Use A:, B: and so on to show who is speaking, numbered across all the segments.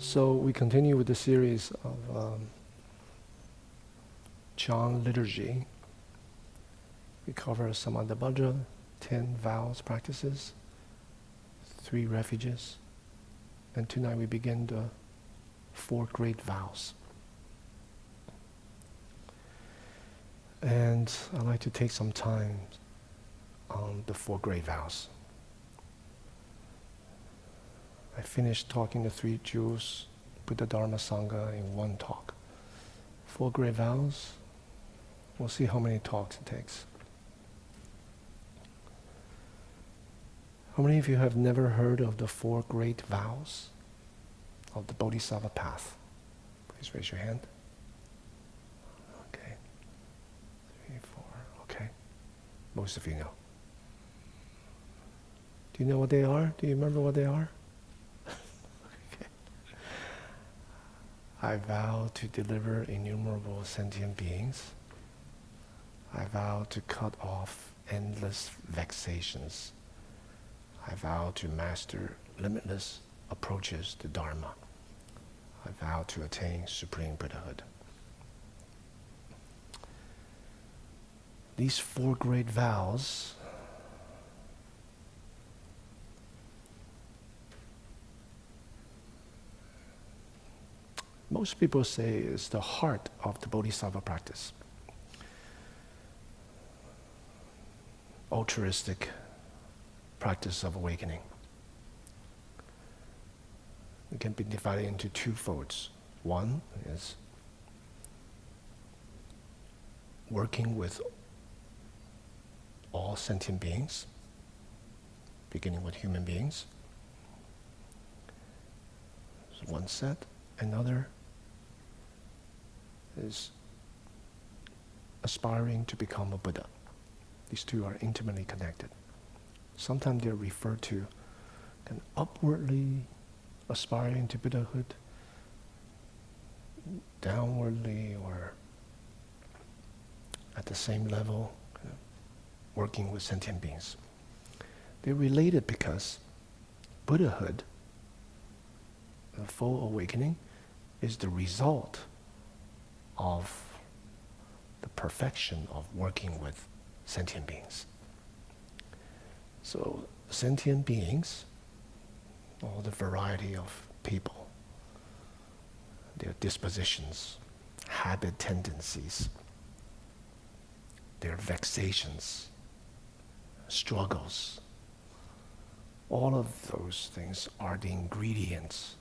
A: So we continue with the series of Chan liturgy. We cover Samantabhadra, 10 vows practices, 3 refuges, and tonight we begin the 4 great vows. And I'd like to take some time on the 4 great vows. I finished talking the 3 jewels, Buddha, Dharma, Sangha in one talk. 4 great vows, we'll see how many talks it takes. How many of you have never heard of the 4 great vows of the Bodhisattva path? Please raise your hand. Okay. 3, 4, okay. Most of you know. Do you know what they are? Do you remember what they are? I vow to deliver innumerable sentient beings. I vow to cut off endless vexations. I vow to master limitless approaches to Dharma. I vow to attain supreme Buddhahood. These 4 great vows most people say is the heart of the Bodhisattva practice. Altruistic practice of awakening. It can be divided into 2 folds. One is working with all sentient beings, beginning with human beings. That's one set. Another is aspiring to become a Buddha. These 2 are intimately connected. Sometimes they're referred to as upwardly aspiring to Buddhahood, downwardly or at the same level, working with sentient beings. They're related because Buddhahood, the full awakening, is the result of the perfection of working with sentient beings. So sentient beings, all the variety of people, their dispositions, habit tendencies, their vexations, struggles, all of those things are the ingredients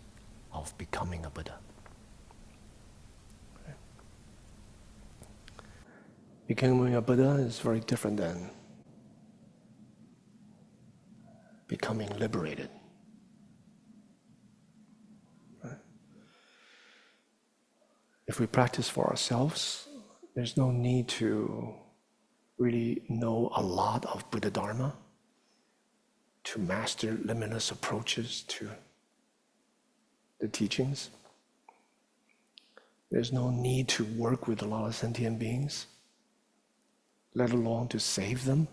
A: of becoming a Buddha. Becoming a Buddha is very different than becoming liberated. If we practice for ourselves, there's no need to really know a lot of Buddha Dharma to master limitless approaches to the teachings. There's no need to work with a lot of sentient beings, let alone to save them.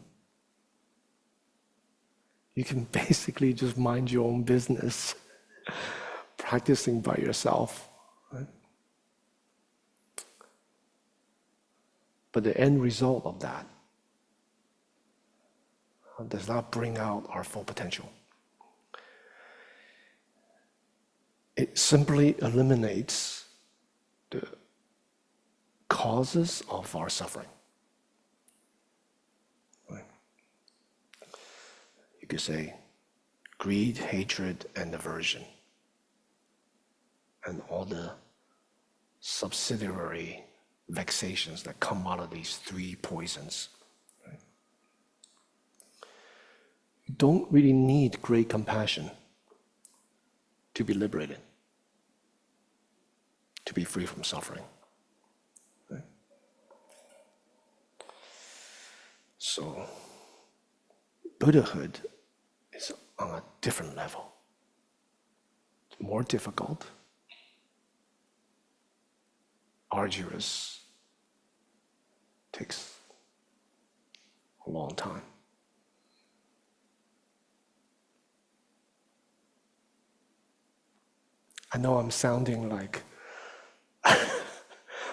A: You can basically just mind your own business, practicing by yourself. Right? But the end result of that does not bring out our full potential. It simply eliminates the causes of our suffering. Right? You could say greed, hatred, and aversion, and all the subsidiary vexations that come out of these 3 poisons. Right? You don't really need great compassion to be liberated, to be free from suffering. Right? So, Buddhahood is on a different level. It's more difficult, arduous, takes a long time. I know I'm sounding like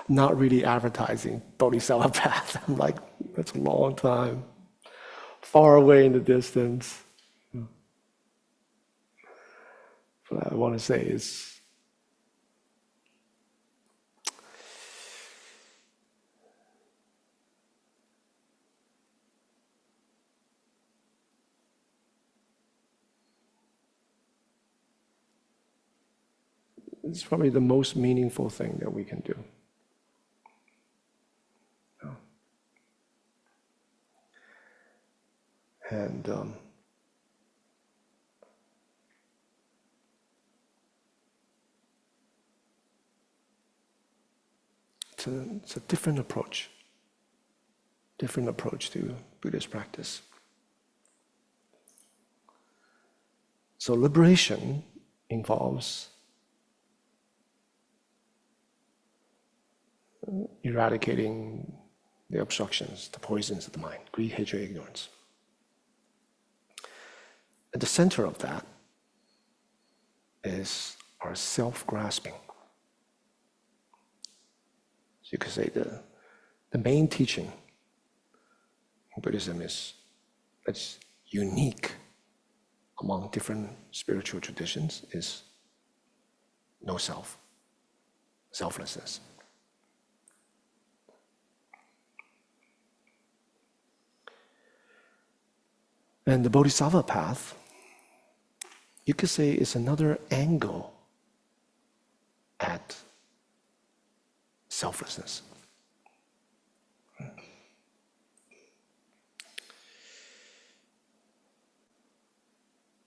A: not really advertising Bodhisattva path. I'm like, that's a long time, far away in the distance. What I want to say is, it's probably the most meaningful thing that we can do. And it's a different approach to Buddhist practice. So liberation involves eradicating the obstructions, the poisons of the mind, greed, hatred, ignorance. At the center of that is our self-grasping. So you could say the main teaching in Buddhism is that's unique among different spiritual traditions is no self, selflessness. And the Bodhisattva path, you could say, is another angle at selflessness.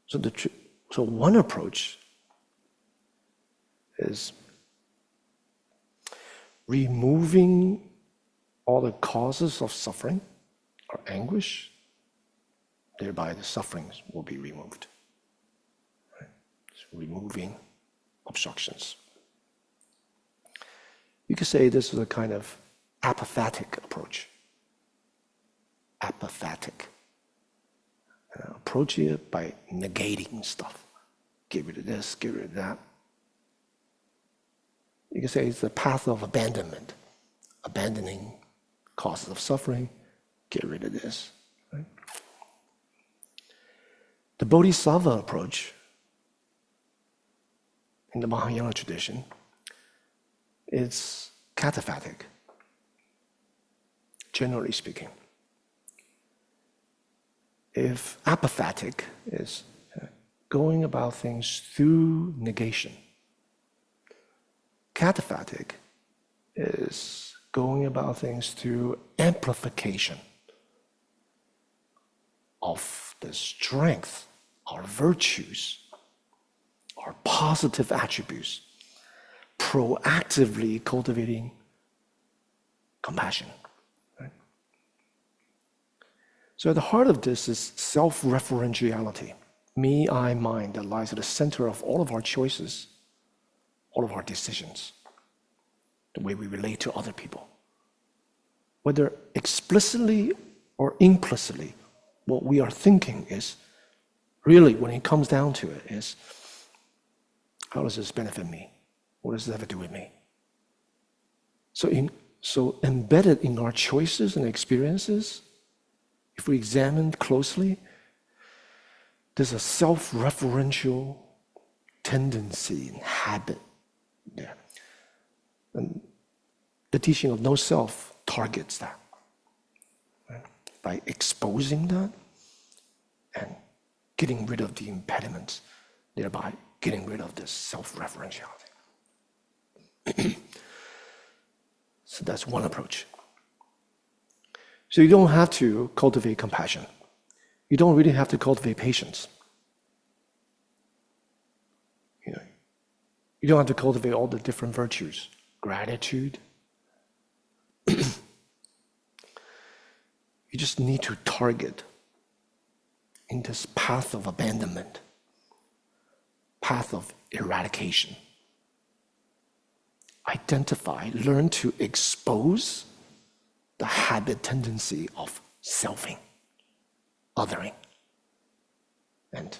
A: So one approach is removing all the causes of suffering or anguish, thereby the sufferings will be removed. Right? So removing obstructions. You could say this is a kind of apophatic approach. Apophatic. Approach it by negating stuff. Get rid of this, get rid of that. You can say it's the path of abandonment. Abandoning causes of suffering, get rid of this. Right? The Bodhisattva approach in the Mahayana tradition is cataphatic, generally speaking. If apophatic is going about things through negation, cataphatic is going about things through amplification of the strength, our virtues, our positive attributes, proactively cultivating compassion. Right? So at the heart of this is self-referentiality, me, I, mine, that lies at the center of all of our choices, all of our decisions, the way we relate to other people. Whether explicitly or implicitly, what we are thinking is, really, when it comes down to it, is, how does this benefit me? What does this have to do with me? So embedded in our choices and experiences, if we examine closely, there's a self-referential tendency and habit there. And the teaching of no self targets that. Right? By exposing that and getting rid of the impediments, thereby getting rid of this self-referentiality. So that's one approach. So you don't have to cultivate compassion. You don't really have to cultivate patience. You don't have to cultivate all the different virtues, gratitude. You just need to target in this path of abandonment, path of eradication. Identify, learn to expose the habit tendency of selfing, othering, and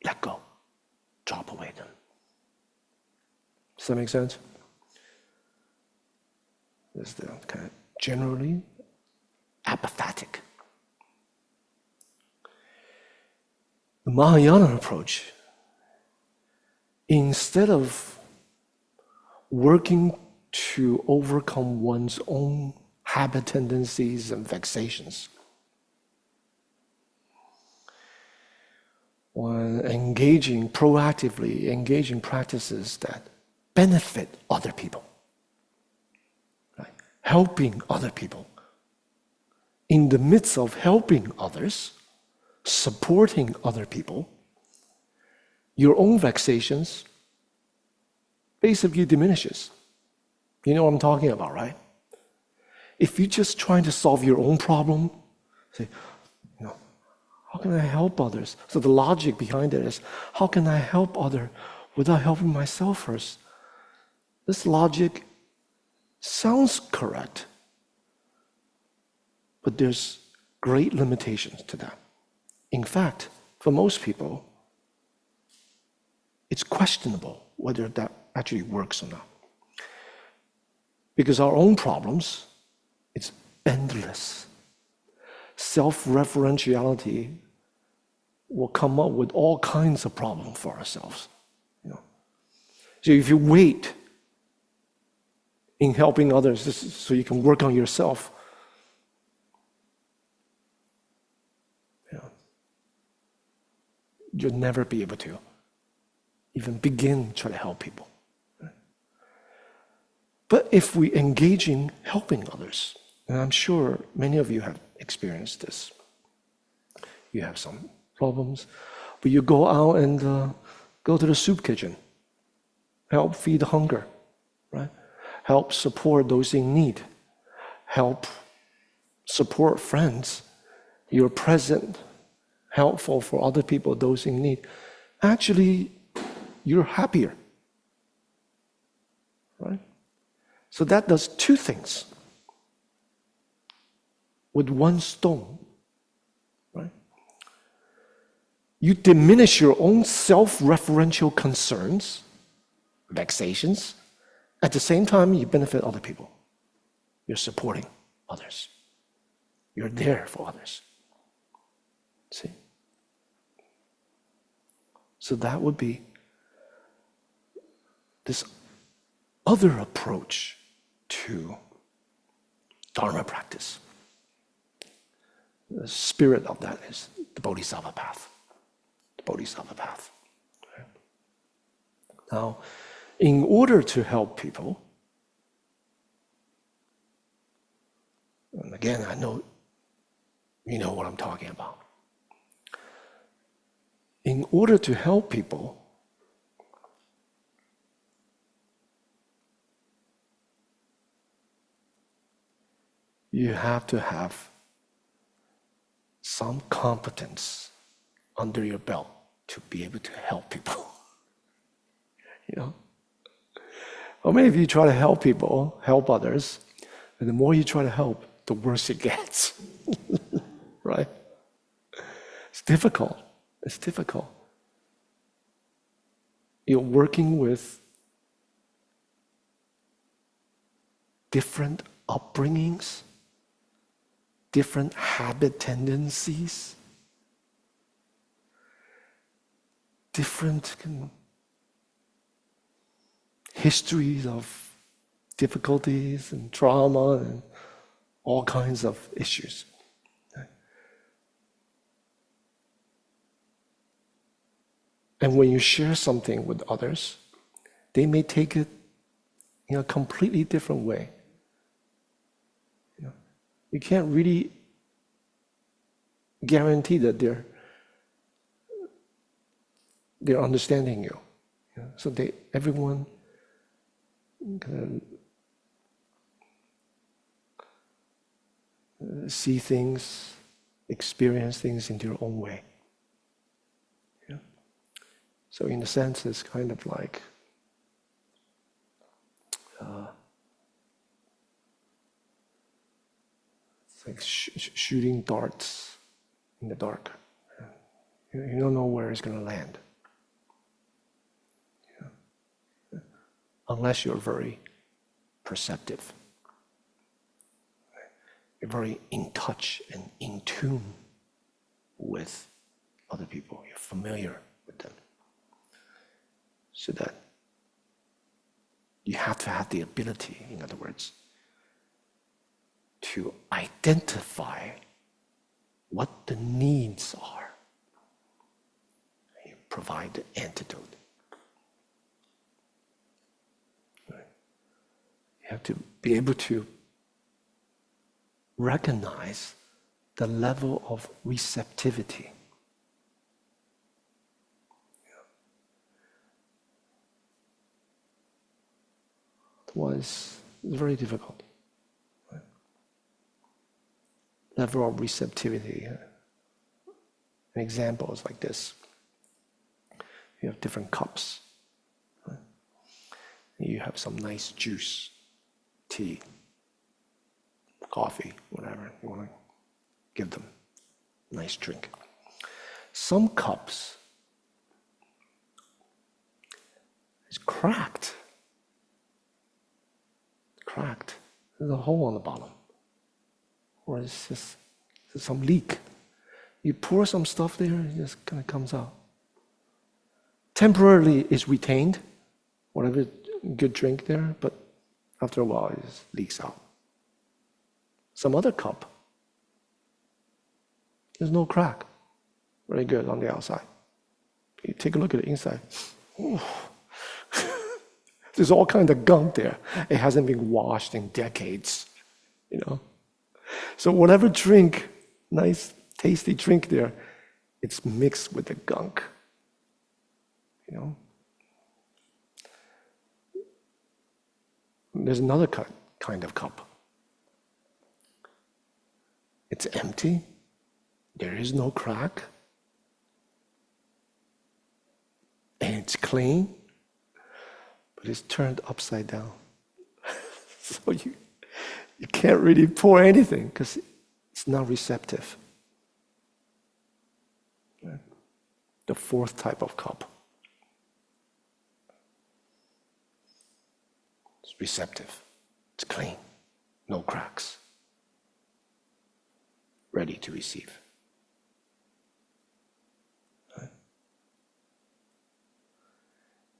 A: let go, drop away them, that make sense? It's the kind of generally apathetic. The Mahayana approach, instead of working to overcome one's own habit tendencies and vexations, one proactively engaging practices that benefit other people, right? Helping other people. In the midst of helping others, supporting other people, your own vexations basically diminishes. You know what I'm talking about, right? If you're just trying to solve your own problem, say, how can I help others? So the logic behind it is, how can I help others without helping myself first? This logic sounds correct, but there's great limitations to that. In fact, for most people, it's questionable whether that actually works or not. Because our own problems, it's endless. Self-referentiality will come up with all kinds of problems for ourselves. So if you wait in helping others so you can work on yourself, you'll never be able to even begin trying to help people. But if we engage in helping others, and I'm sure many of you have experienced this, you have some problems, but you go out and go to the soup kitchen, help feed the hunger, right? Help support those in need, help support friends. You're present, helpful for other people, those in need. Actually, you're happier, right? So that does two things with one stone, right? You diminish your own self-referential concerns, vexations. At the same time, you benefit other people. You're supporting others. You're there for others. See? So that would be this other approach to Dharma practice. The spirit of that is the Bodhisattva path. The Bodhisattva path. Okay. Now, in order to help people, and again, I know you know what I'm talking about. In order to help people, you have to have some competence under your belt to be able to help people. Or maybe if you try to help people, help others, and the more you try to help, the worse it gets. Right? It's difficult. It's difficult. You're working with different upbringings, different habit tendencies, different histories of difficulties and trauma and all kinds of issues. And when you share something with others, they may take it in a completely different way. You can't really guarantee that they're understanding you. So everyone can see things, experience things in their own way. So in a sense, it's kind of like it's like shooting darts in the dark. You don't know where it's going to land. unless you're very perceptive. You're very in touch and in tune with other people. You're familiar with them. So that you have to have the ability, in other words, to identify what the needs are. You provide the antidote. Right? You have to be able to recognize the level of receptivity. Otherwise, it's very difficult. Right? Level of receptivity. An example is like this. You have different cups. Right? You have some nice juice, tea, coffee, whatever you want to give them. Nice drink. Some cups is cracked. Cracked. There's a hole on the bottom. Or it's just there's some leak. You pour some stuff there, it just kind of comes out. Temporarily it's retained, whatever good drink there, but after a while it just leaks out. Some other cup, there's no crack. Very good on the outside. You take a look at the inside. Ooh. There's all kinds of gunk there. It hasn't been washed in decades, you know. So whatever drink, nice, tasty drink there, it's mixed with the gunk, you know. There's another kind of cup. It's empty. There is no crack. And it's clean. But it's turned upside down. So you can't really pour anything because it's not receptive. Right? The fourth type of cup. It's receptive. It's clean. No cracks. Ready to receive.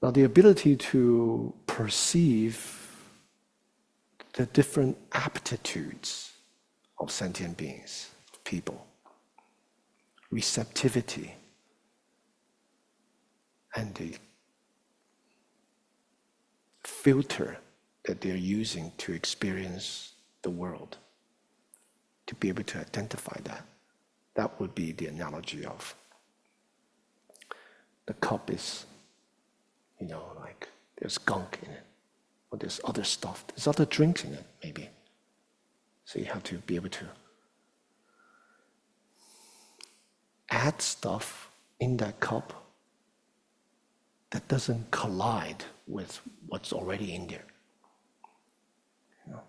A: Now, the ability to perceive the different aptitudes of sentient beings, of people, receptivity, and the filter that they're using to experience the world, to be able to identify that, that would be the analogy of the cup is, you know, like there's gunk in it, or there's other stuff, there's other drinks in it, maybe. So you have to be able to add stuff in that cup that doesn't collide with what's already in there. You know,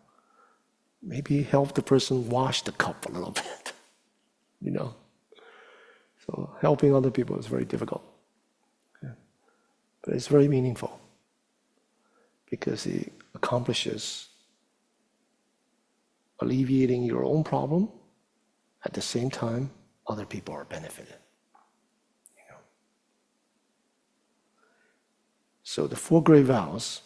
A: maybe help the person wash the cup a little bit, you know. So helping other people is very difficult. But it's very meaningful because it accomplishes alleviating your own problem. At the same time, other people are benefited. You know? So the Four Great Vows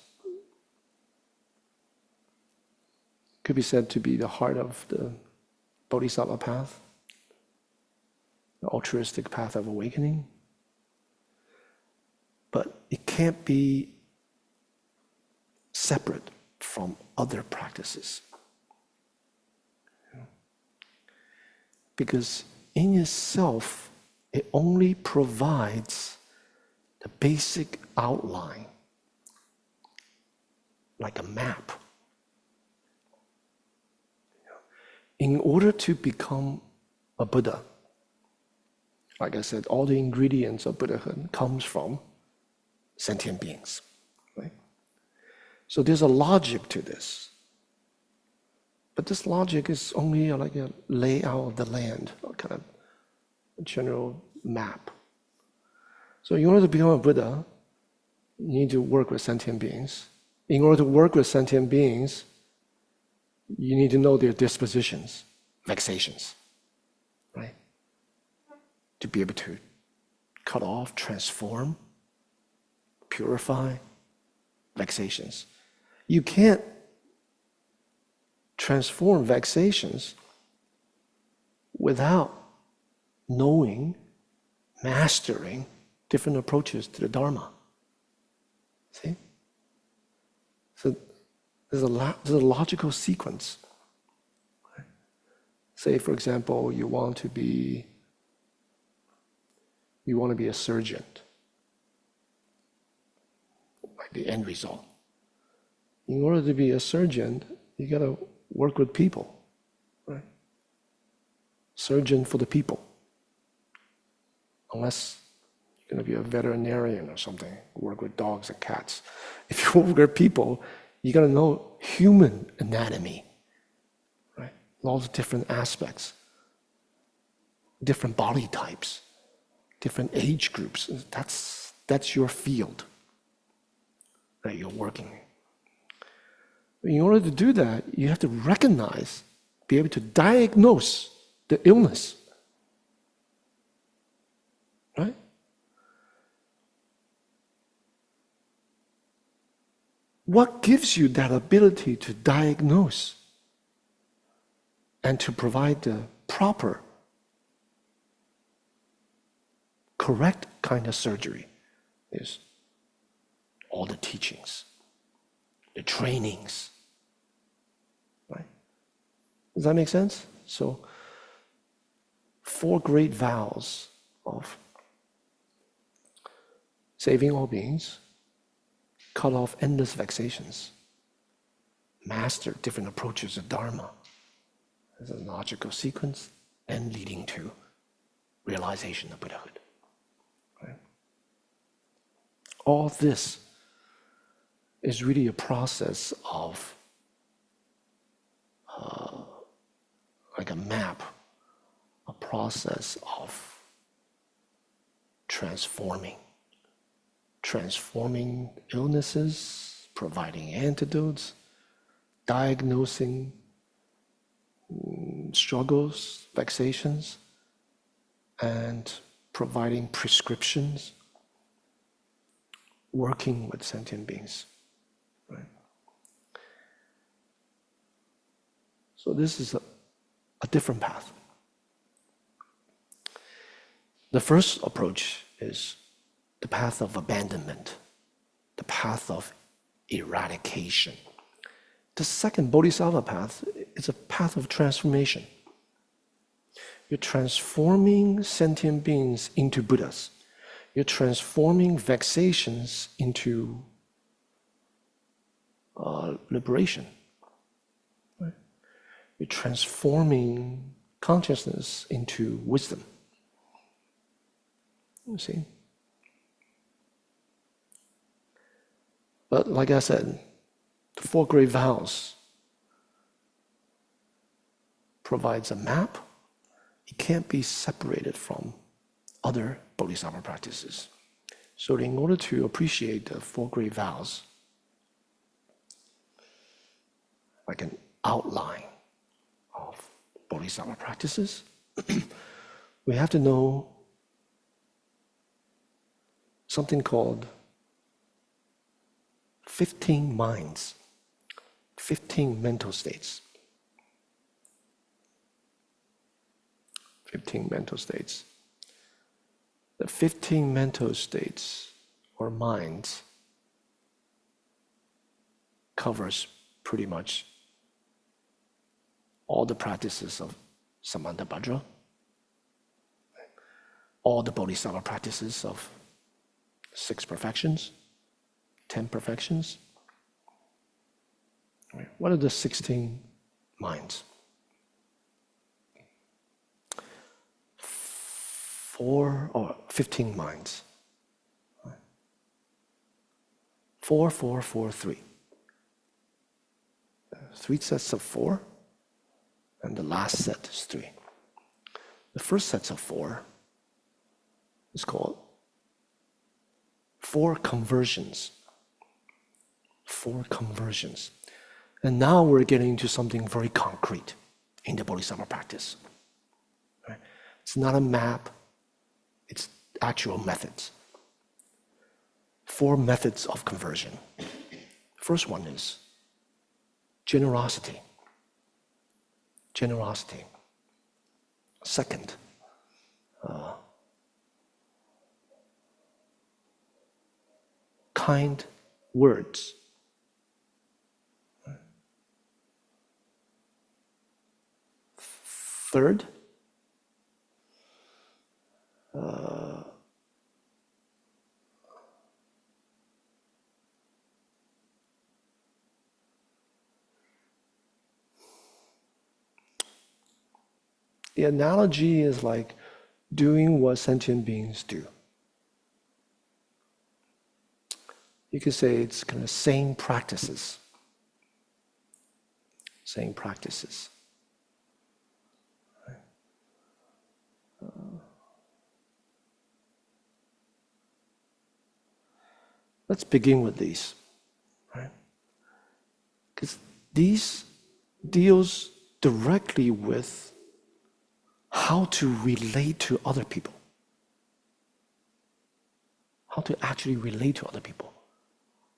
A: could be said to be the heart of the Bodhisattva path, the altruistic path of awakening. But it can't be separate from other practices. Because in itself, it only provides the basic outline, like a map. In order to become a Buddha, like I said, all the ingredients of Buddhahood comes from sentient beings, right? So there's a logic to this. But this logic is only like a layout of the land, or kind of a general map. So in order to become a Buddha, you need to work with sentient beings. In order to work with sentient beings, you need to know their dispositions, vexations, right? To be able to cut off, transform, purify vexations. You can't transform vexations without knowing, mastering different approaches to the Dharma. See? So there's a logical sequence. Say, for example, you want to be a surgeon, like the end result. In order to be a surgeon, you got to work with people, right? Surgeon for the people. Unless you're going to be a veterinarian or something, work with dogs and cats. If you work with people, you got to know human anatomy, right? All the different aspects, different body types, different age groups. That's your field that you're working in. In order to do that, you have to recognize, be able to diagnose the illness, right? What gives you that ability to diagnose and to provide the proper, correct kind of surgery is all the teachings, the trainings, right? Does that make sense? So, 4 great vows of saving all beings, cut off endless vexations, master different approaches of Dharma. There's a logical sequence and leading to realization of Buddhahood. Right? All this is really a process of like a map, a process of transforming illnesses, providing antidotes, diagnosing struggles, vexations, and providing prescriptions, working with sentient beings. Right? So this is a different path. The first approach is the path of abandonment, the path of eradication. The second Bodhisattva path is a path of transformation. You're transforming sentient beings into Buddhas. You're transforming vexations into liberation. Right? You're transforming consciousness into wisdom. You see? But like I said, the 4 great vows provides a map. It can't be separated from other Bodhisattva practices. So in order to appreciate the 4 great vows, like an outline of Bodhisattva practices, we have to know something called 15 minds, 15 mental states. 15 mental states. The 15 mental states or minds covers pretty much all the practices of Samantabhadra, all the Bodhisattva practices of 6 perfections, 10 perfections. Right. What are the 16 minds? 4 or 15 minds. 4, 4, 4, 3. 3 sets of 4, and the last set is 3. The first set of 4 is called 4 conversions. 4 conversions. And now we're getting into something very concrete in the Bodhisattva practice. Right? It's not a map, it's actual methods. 4 methods of conversion. First one is generosity. Generosity. Second, kind words. Third, the analogy is like doing what sentient beings do. You could say it's kind of sane practices. Sane practices. Let's begin with these, right? Because these deals directly with how to relate to other people. How to actually relate to other people.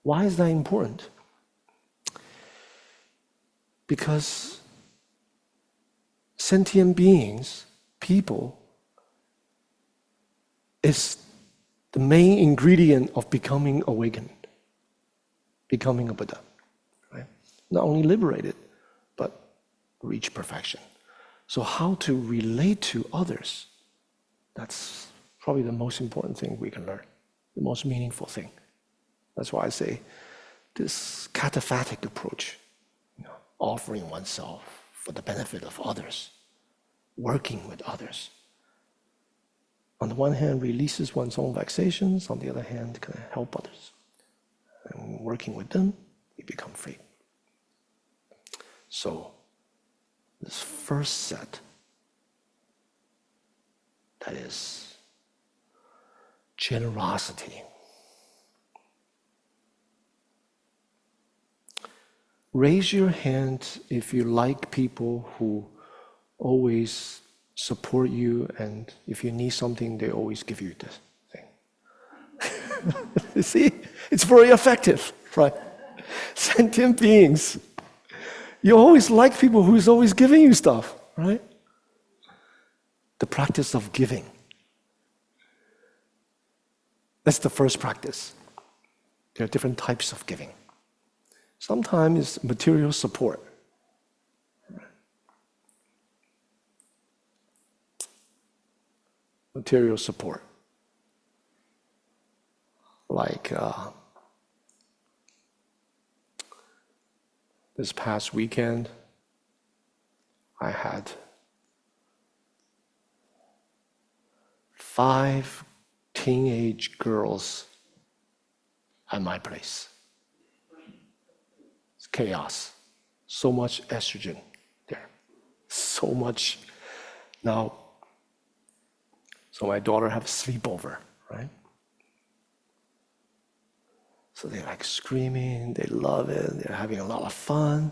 A: Why is that important? Because sentient beings, people, is the main ingredient of becoming awakened, becoming a Buddha. Right? Not only liberated, but reach perfection. So how to relate to others, that's probably the most important thing we can learn, the most meaningful thing. That's why I say this cataphatic approach, offering oneself for the benefit of others, working with others. On the one hand, releases one's own vexations, on the other hand, can help others. And working with them, we become free. So, this first set, that is generosity. Raise your hand if you like people who always support you, and if you need something, they always give you this thing. You see, it's very effective, right? Sentient beings. You always like people who's always giving you stuff, right? The practice of giving. That's the first practice. There are different types of giving. Sometimes it's material support. Material support. Like this past weekend, I had 5 teenage girls at my place. It's chaos. So much estrogen there. So much. Now, so my daughter have a sleepover, right? So they're like screaming, they love it, they're having a lot of fun.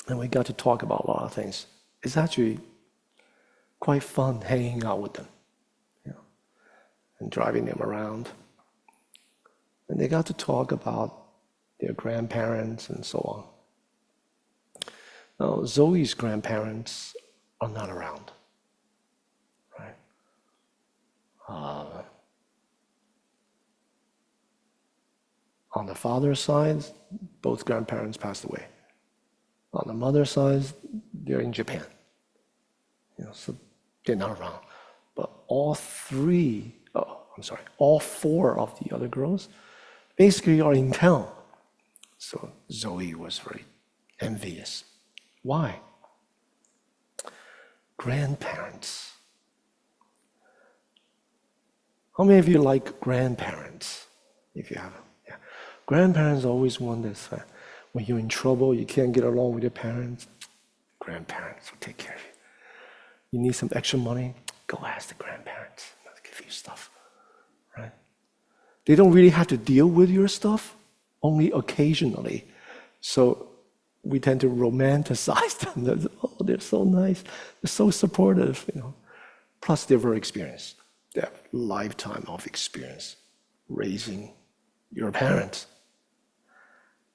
A: And we got to talk about a lot of things. It's actually quite fun hanging out with them, and driving them around. And they got to talk about their grandparents and so on. Now, Zoe's grandparents are not around, right? On the father's side, both grandparents passed away. On the mother's side, they're in Japan. So they're not around. But all 4 of the other girls basically are in town. So Zoe was very envious. Why? Grandparents. How many of you like grandparents? If you have them. Yeah. Grandparents always want this. When you're in trouble, you can't get along with your parents, grandparents will take care of you. You need some extra money, go ask the grandparents. They'll give you stuff. Right? They don't really have to deal with your stuff only occasionally. So we tend to romanticize them. Oh, they're so nice, they're so supportive, Plus, they're very experienced. They have a lifetime of experience raising your parents.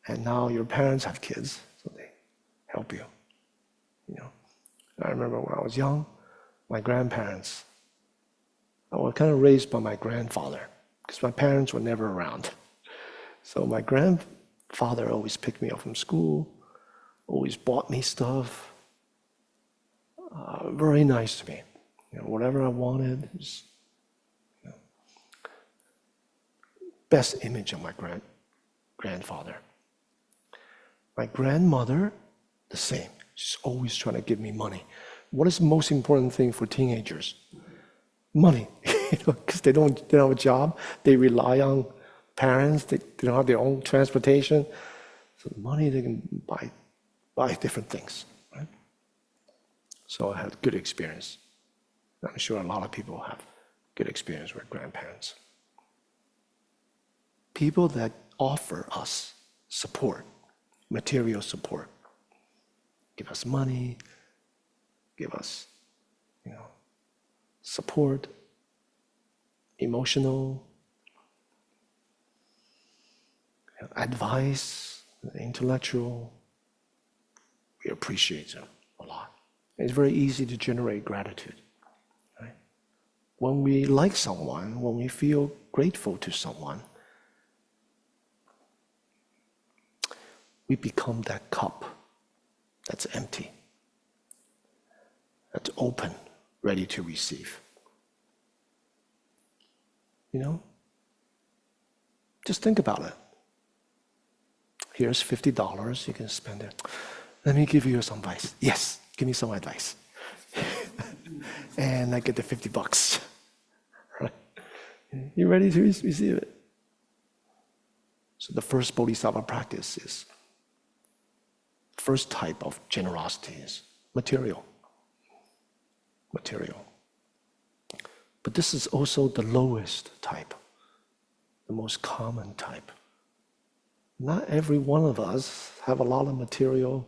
A: And now your parents have kids, so they help you. I remember when I was young, my grandparents, I was kind of raised by my grandfather because my parents were never around. So my grandfather always picked me up from school, always bought me stuff. Very nice to me. Whatever I wanted. Best image of my grandfather. My grandmother, the same. She's always trying to give me money. What is the most important thing for teenagers? Money. Because they don't have a job. They rely on parents. They don't have their own transportation. So money, they can buy different things. Right? So I had good experience. I'm sure a lot of people have good experience with grandparents. People that offer us support, material support, give us money, give us, support, emotional, advice, intellectual. We appreciate them a lot. It's very easy to generate gratitude. Right? When we like someone, when we feel grateful to someone, we become that cup that's empty, that's open, ready to receive. Just think about it. Here's $50, you can spend it. Let me give you some advice. Yes, give me some advice. And I get the $50. Right? You ready to receive it? So the first Bodhisattva practice is, first type of generosity is material. Material. But this is also the lowest type, the most common type. Not every one of us have a lot of material,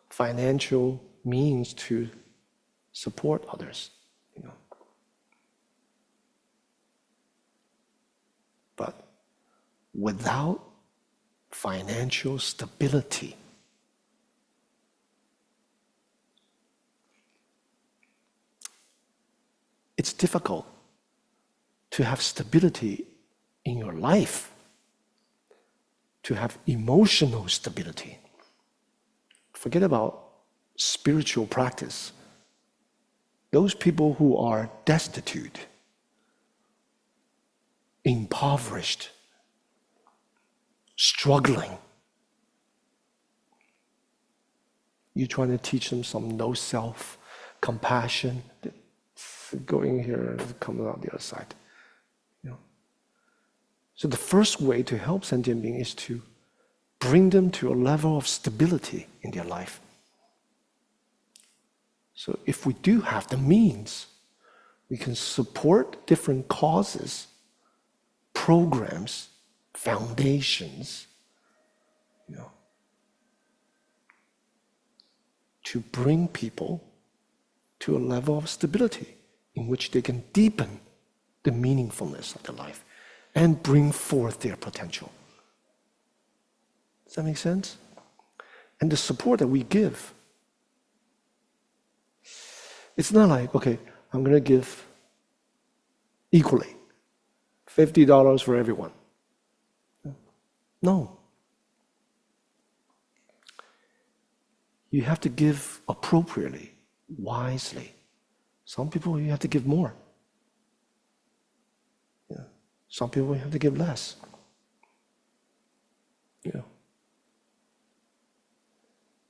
A: financial means to support others. But without financial stability, it's difficult to have stability in your life, to have emotional stability. Forget about spiritual practice. Those people who are destitute, impoverished, struggling, you're trying to teach them some no self, compassion, going here and coming out the other side. So the first way to help sentient beings is to bring them to a level of stability in their life. So if we do have the means, we can support different causes, programs, foundations, to bring people to a level of stability in which they can deepen the meaningfulness of their life and bring forth their potential. Does that make sense? And the support that we give, it's not like, okay, I'm going to give equally, $50 for everyone. No. You have to give appropriately, wisely. Some people you have to give more. Some people you have to give less.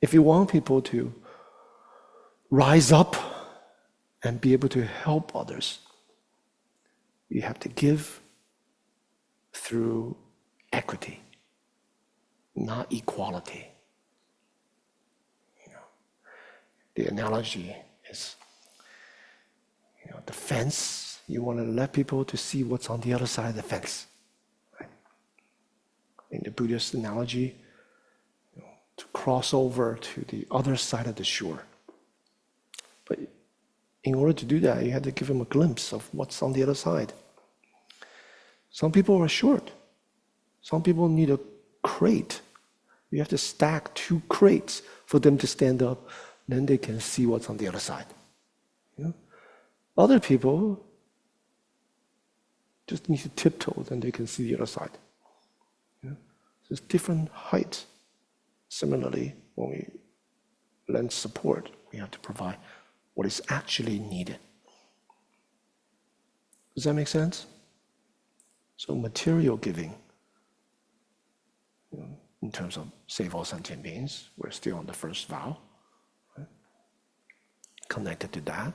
A: If you want people to rise up and be able to help others, you have to give through equity, not equality. The analogy is, the fence, you want to let people to see what's on the other side of the fence. Right? the Buddhist analogy, to cross over to the other side of the shore. But in order to do that, you had to give them a glimpse of what's on the other side. Some people are short. Some people need a crate. You have to stack 2 crates for them to stand up, then they can see what's on the other side. Other people just need to tiptoe, then they can see the other side. There's different heights. Similarly, when we lend support, we have to provide what is actually needed. Does that make sense? So material giving, in terms of save all sentient beings, we're still on the first vow. Right? Connected to that,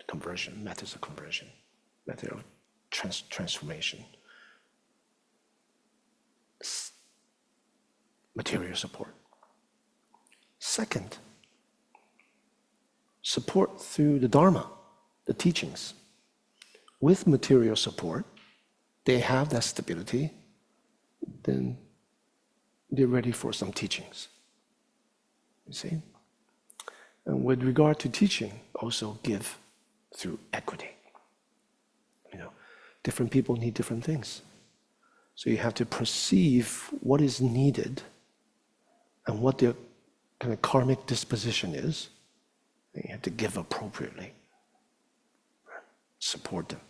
A: conversion, methods of conversion, method of transformation. Material support. Second, support through the Dharma, the teachings. With material support, they have that stability, then they're ready for some teachings. You see? And with regard to teaching, also give through equity. Different people need different things. So you have to perceive what is needed and what their kind of karmic disposition is. And you have to give appropriately. Support them.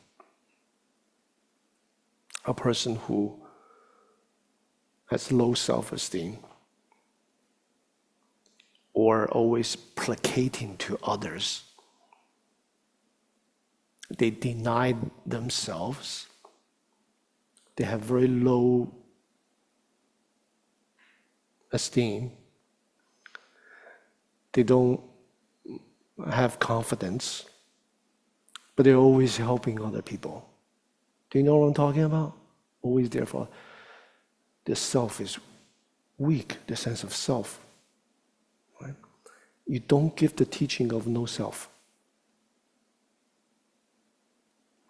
A: A person who has low self-esteem or always placating to others, they deny themselves, they have very low esteem, they don't have confidence, but they're always helping other people. Do you know what I'm talking about? Always there for the self is weak, the sense of self. Right? You don't give the teaching of no self.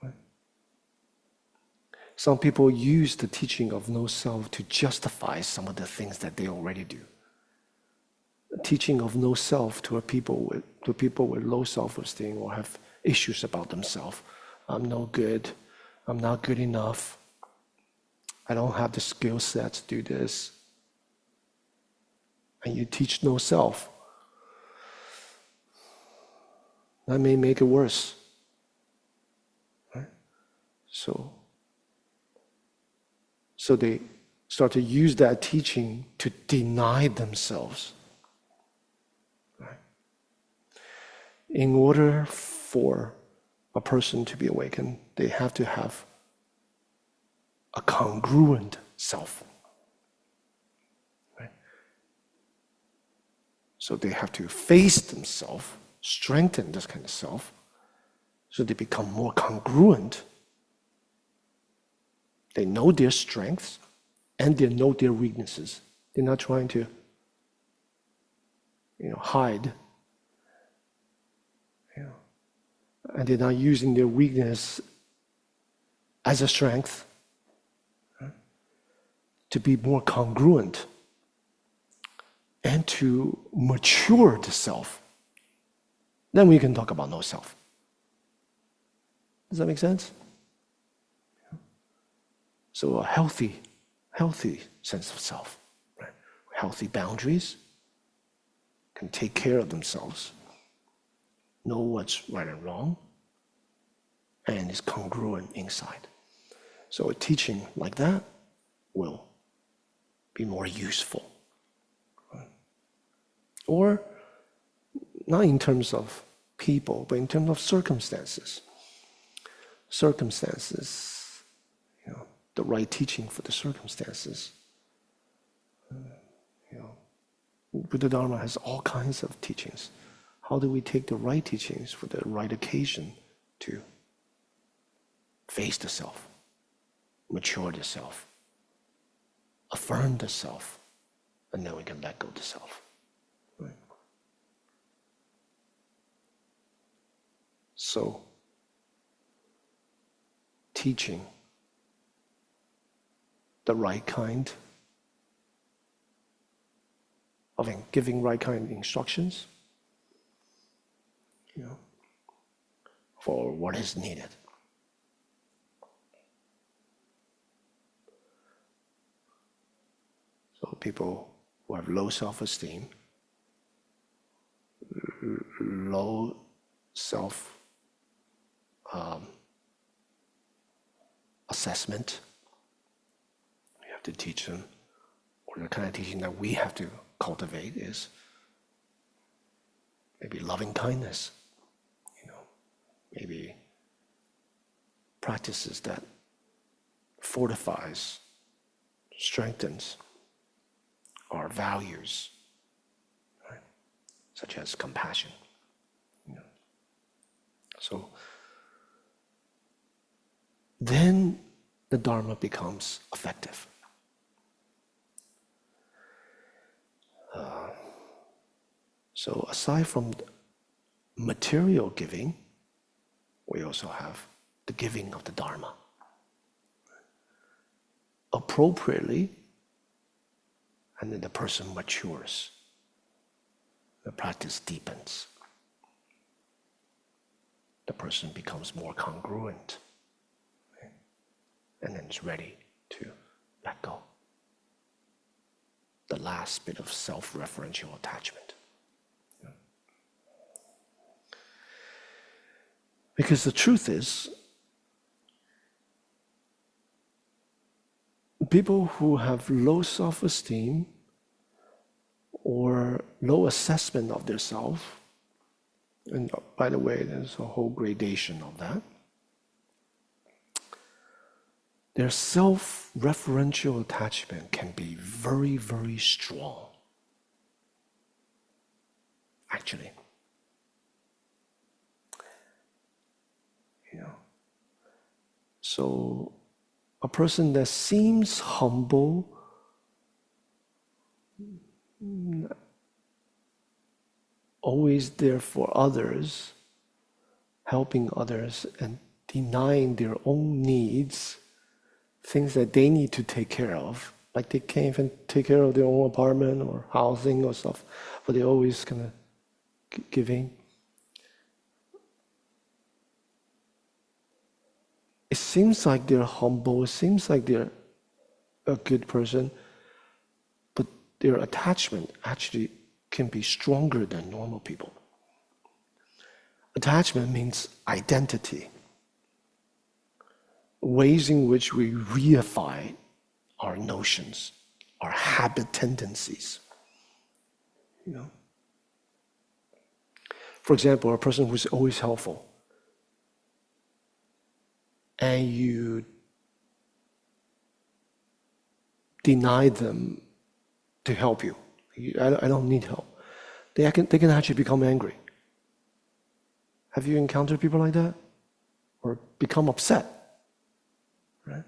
A: Right? Some people use the teaching of no self to justify some of the things that they already do. The teaching of no self to people with low self-esteem or have issues about themselves. I'm no good. I'm not good enough. I don't have the skill set to do this. And you teach no self. That may make it worse. Right? So they start to use that teaching to deny themselves. Right? In order for a person to be awakened, they have to have a congruent self. Right? So they have to face themselves, strengthen this kind of self, so they become more congruent. They know their strengths and they know their weaknesses. They're not trying to hide. And they're not using their weakness as a strength. To be more congruent and to mature the self. Then we can talk about no self. Does that make sense? So a healthy sense of self, right? Healthy boundaries, can take care of themselves, know what's right and wrong, and is congruent inside. So a teaching like that will be more useful. Right? Or not in terms of people, but in terms of circumstances. Circumstances, the right teaching for the circumstances. Buddha Dharma has all kinds of teachings. How do we take the right teachings for the right occasion to face the self, mature the self, affirm the self, and then we can let go of the self. Right? So, teaching the right kind of giving right kind of instructions, for what is needed. So people who have low self-esteem, low self assessment, we have to teach them, or the kind of teaching that we have to cultivate is maybe loving kindness, maybe practices that fortifies, strengthens our values, right? Such as compassion. So then the Dharma becomes effective. So aside from material giving, we also have the giving of the Dharma. Appropriately, and then the person matures. The practice deepens. The person becomes more congruent, right? And then is ready to let go. The last bit of self-referential attachment. Because the truth is, people who have low self-esteem or low assessment of their self, and by the way, there's a whole gradation of that, their self-referential attachment can be very, very strong, actually. So a person that seems humble, always there for others, helping others and denying their own needs, things that they need to take care of, like they can't even take care of their own apartment or housing or stuff, but they're always kind of giving. It seems like they're humble, it seems like they're a good person, but their attachment actually can be stronger than normal people. Attachment means identity, ways in which we reify our notions, our habit tendencies. For example, a person who's always helpful, and you deny them to help you. I don't need help. They can actually become angry. Have you encountered people like that? Or become upset, right?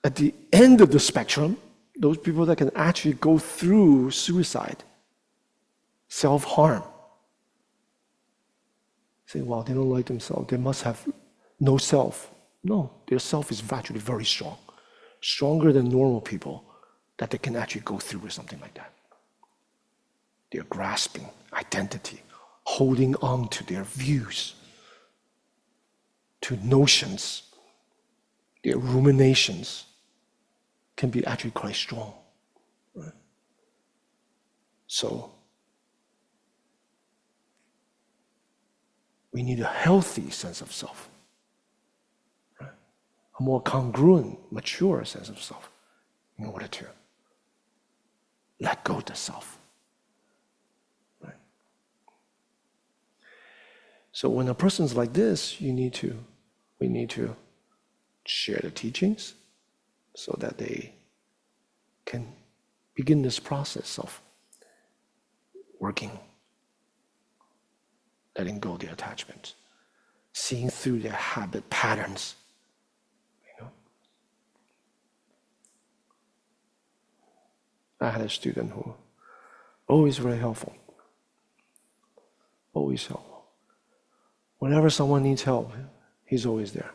A: At the end of the spectrum, those people that can actually go through suicide, self-harm, say, wow, they don't like themselves, they must have no self. No, their self is actually very strong. Stronger than normal people, that they can actually go through with something like that. They're grasping identity, holding on to their views, to notions. Their ruminations can be actually quite strong. Right? So, we need a healthy sense of self, right? A more congruent, mature sense of self in order to let go of the self. Right? So when a person's like this, we need to share the teachings so that they can begin this process of working, letting go of their attachments, seeing through their habit patterns. I had a student who always very helpful, always helpful. Whenever someone needs help, he's always there.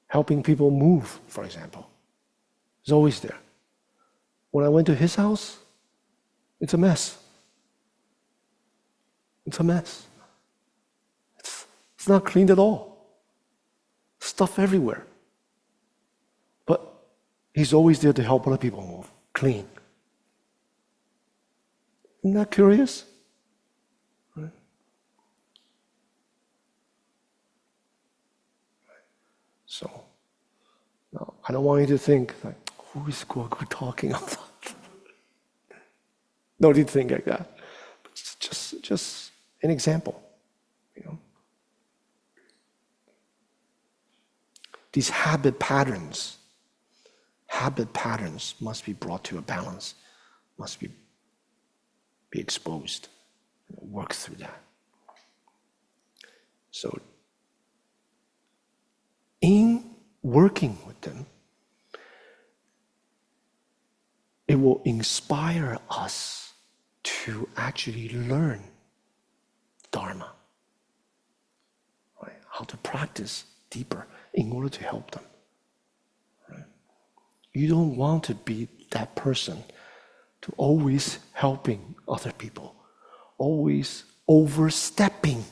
A: helping people move, for example. He's always there. When I went to his house, it's a mess. It's a mess. It's not cleaned at all. Stuff everywhere. But he's always there to help other people move, clean. Isn't that curious? Right? So, now, I don't want you to think, like, who is Guogu talking about? Don't you think like that? It's just an example, you know. These habit patterns must be brought to a balance, must be exposed, work through that. So, in working with them, it will inspire us to actually learn Dharma, right? How to practice deeper in order to help them. Right? You don't want to be that person to always helping other people, always overstepping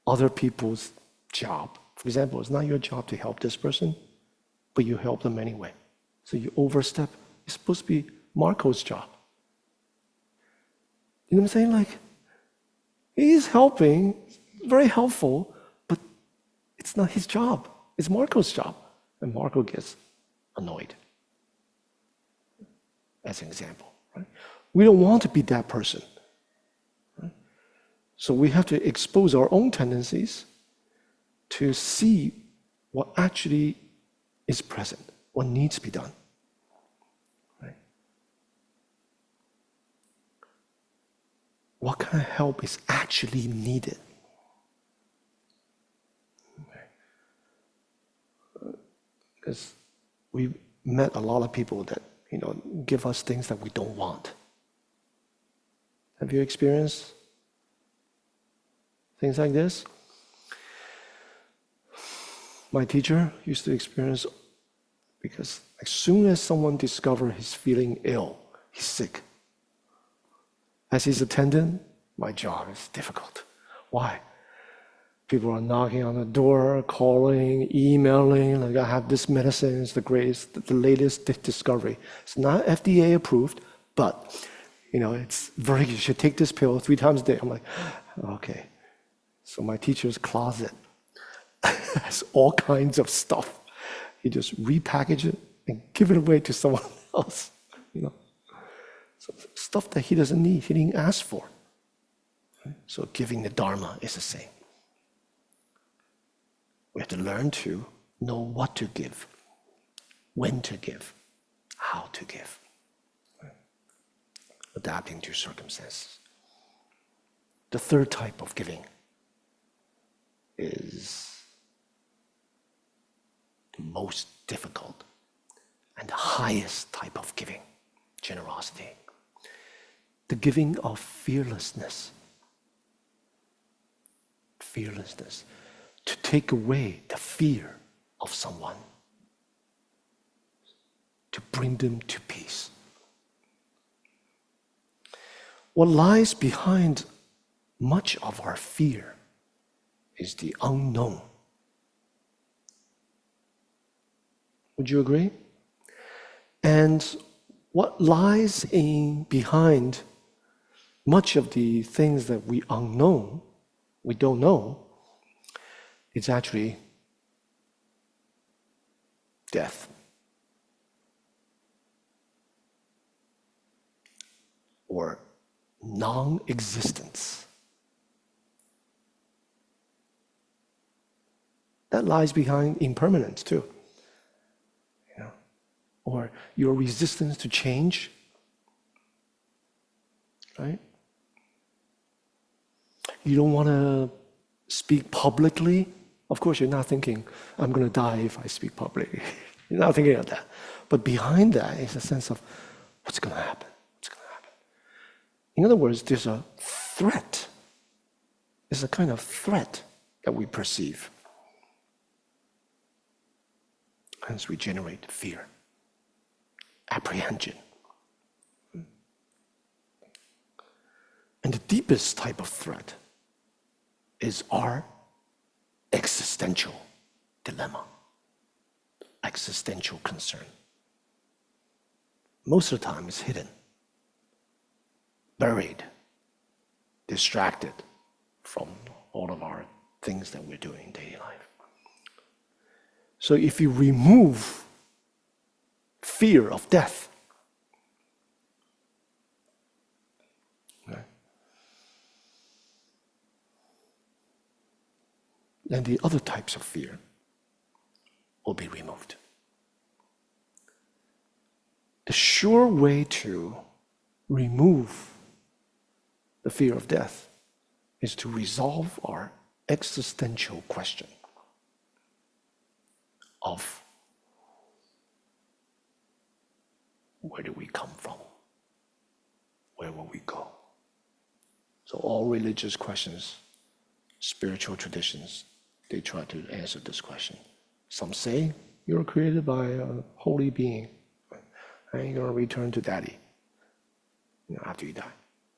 A: other people's job. For example, it's not your job to help this person, but you help them anyway. So you overstep. It's supposed to be Marco's job. You know what I'm saying? Like, he's helping, very helpful, but it's not his job. It's Marco's job. And Marco gets annoyed. As an example. Right? We don't want to be that person. Right? So we have to expose our own tendencies to see what actually is present, what needs to be done. Right? What kind of help is actually needed? Because we met a lot of people that, give us things that we don't want. Have you experienced things like this? My teacher used to experience, because as soon as someone discovers he's feeling ill, he's sick. As his attendant, my job is difficult. Why? People are knocking on the door, calling, emailing, like, I have this medicine, it's the greatest, the latest discovery. It's not FDA approved, but it's very, you should take this pill 3 times a day. I'm like, okay. So my teacher's closet has all kinds of stuff. He just repackage it and give it away to someone else. So stuff that he doesn't need, he didn't ask for. So giving the Dharma is the same. We have to learn to know what to give, when to give, how to give, adapting to circumstances. The third type of giving is the most difficult and the highest type of giving, generosity. The giving of fearlessness. Fearlessness. To take away the fear of someone. To bring them to peace. What lies behind much of our fear is the unknown. Would you agree? And what lies behind much of the things that we don't know, it's actually death. Or non-existence. That lies behind impermanence too. Or your resistance to change. Right? You don't want to speak publicly. Of course, you're not thinking, I'm going to die if I speak publicly. You're not thinking of that. But behind that is a sense of, what's going to happen? What's going to happen? In other words, there's a threat. There's a kind of threat that we perceive. Hence we generate fear, apprehension. And the deepest type of threat is our existential dilemma, existential concern. Most of the time it's hidden, buried, distracted from all of our things that we're doing in daily life. So if you remove fear of death, then the other types of fear will be removed. The sure way to remove the fear of death is to resolve our existential question of where do we come from? Where will we go? So all religious questions, spiritual traditions, they try to answer this question. Some say you're created by a holy being, and you're going to return to daddy after you die.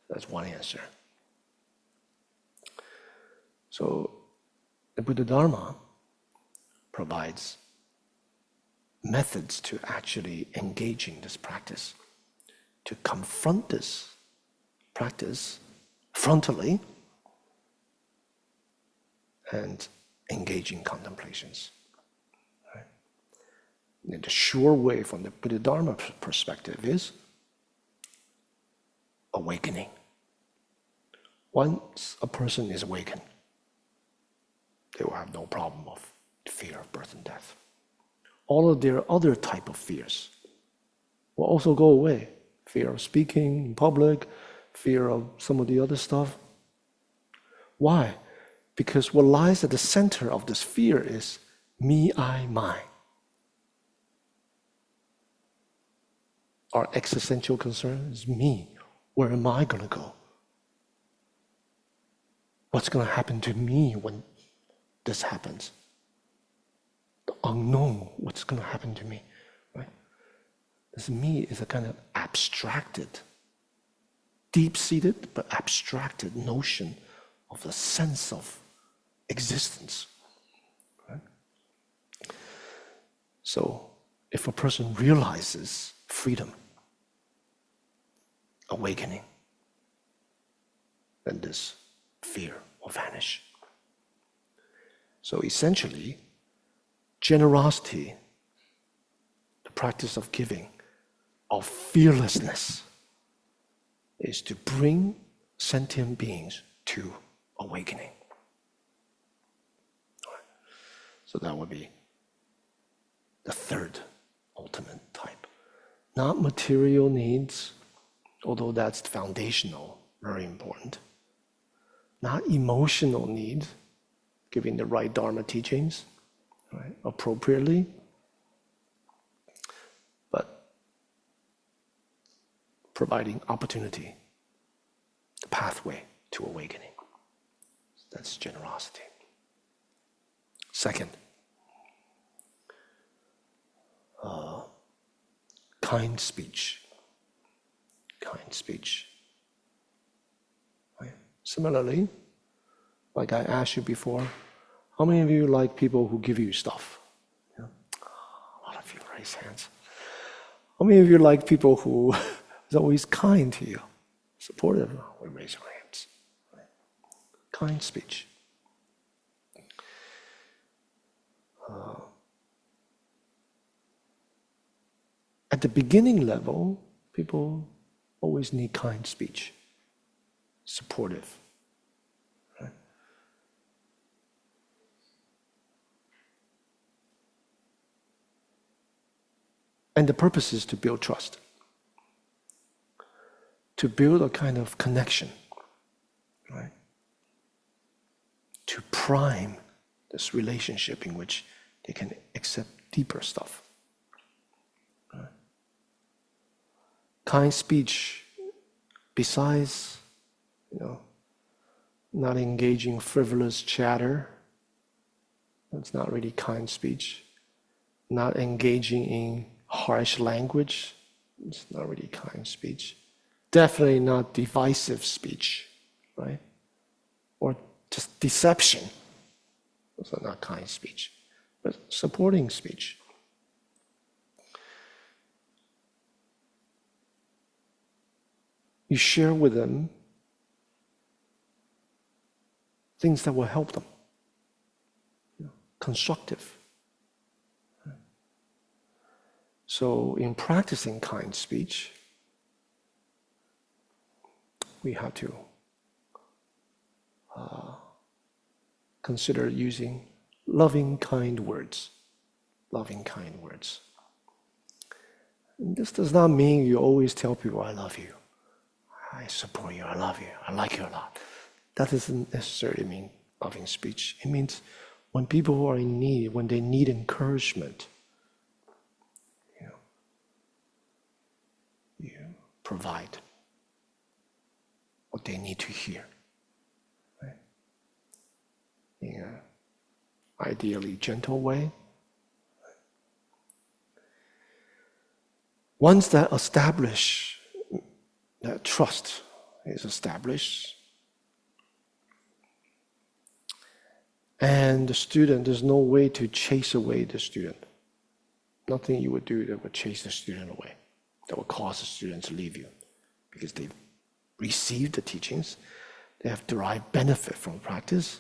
A: That's one answer. So the Buddha Dharma provides methods to actually engage in this practice, to confront this practice frontally and engage in contemplations. Right? And the sure way from the Buddha Dharma perspective is awakening. Once a person is awakened, they will have no problem of fear of birth and death. All of their other type of fears will also go away. Fear of speaking in public, fear of some of the other stuff. Why? Because what lies at the center of this fear is me, I, mine. Our existential concern is me. Where am I going to go? What's going to happen to me when this happens? The unknown, what's going to happen to me, right? This me is a kind of abstracted, deep-seated but abstracted notion of the sense of existence. Right? So if a person realizes freedom, awakening, then this fear will vanish. So essentially, generosity, the practice of giving, of fearlessness, is to bring sentient beings to awakening. So that would be the third ultimate type. Not material needs, although that's foundational, very important. Not emotional needs, giving the right Dharma teachings, right, appropriately, but providing opportunity, the pathway to awakening. That's generosity. Second, kind speech. Kind speech. Right? Similarly, like I asked you before, how many of you like people who give you stuff? Yeah. A lot of you raise hands. How many of you like people who is always kind to you, supportive? We raise our hands. Right? Kind speech. At the beginning level, people always need kind speech, supportive. Right? And the purpose is to build trust, to build a kind of connection, right? To prime this relationship in which they can accept deeper stuff. Right? Kind speech, besides, not engaging frivolous chatter, that's not really kind speech. not engaging in harsh language. It's not really kind speech. Definitely not divisive speech, right? Or just deception. Those are not kind speech, but supporting speech. You share with them things that will help them, constructive. So in practicing kind speech, we have to consider using loving, kind words. Loving, kind words. And this does not mean you always tell people, I love you, I support you, I love you, I like you a lot. That doesn't necessarily mean loving speech. It means when people are in need, when they need encouragement, you provide what they need to hear, right? In an ideally gentle way. Once that trust is established, and the student, there's no way to chase away the student. Nothing you would do that would chase the student away, that would cause the student to leave you, because they've received the teachings, they have derived benefit from practice,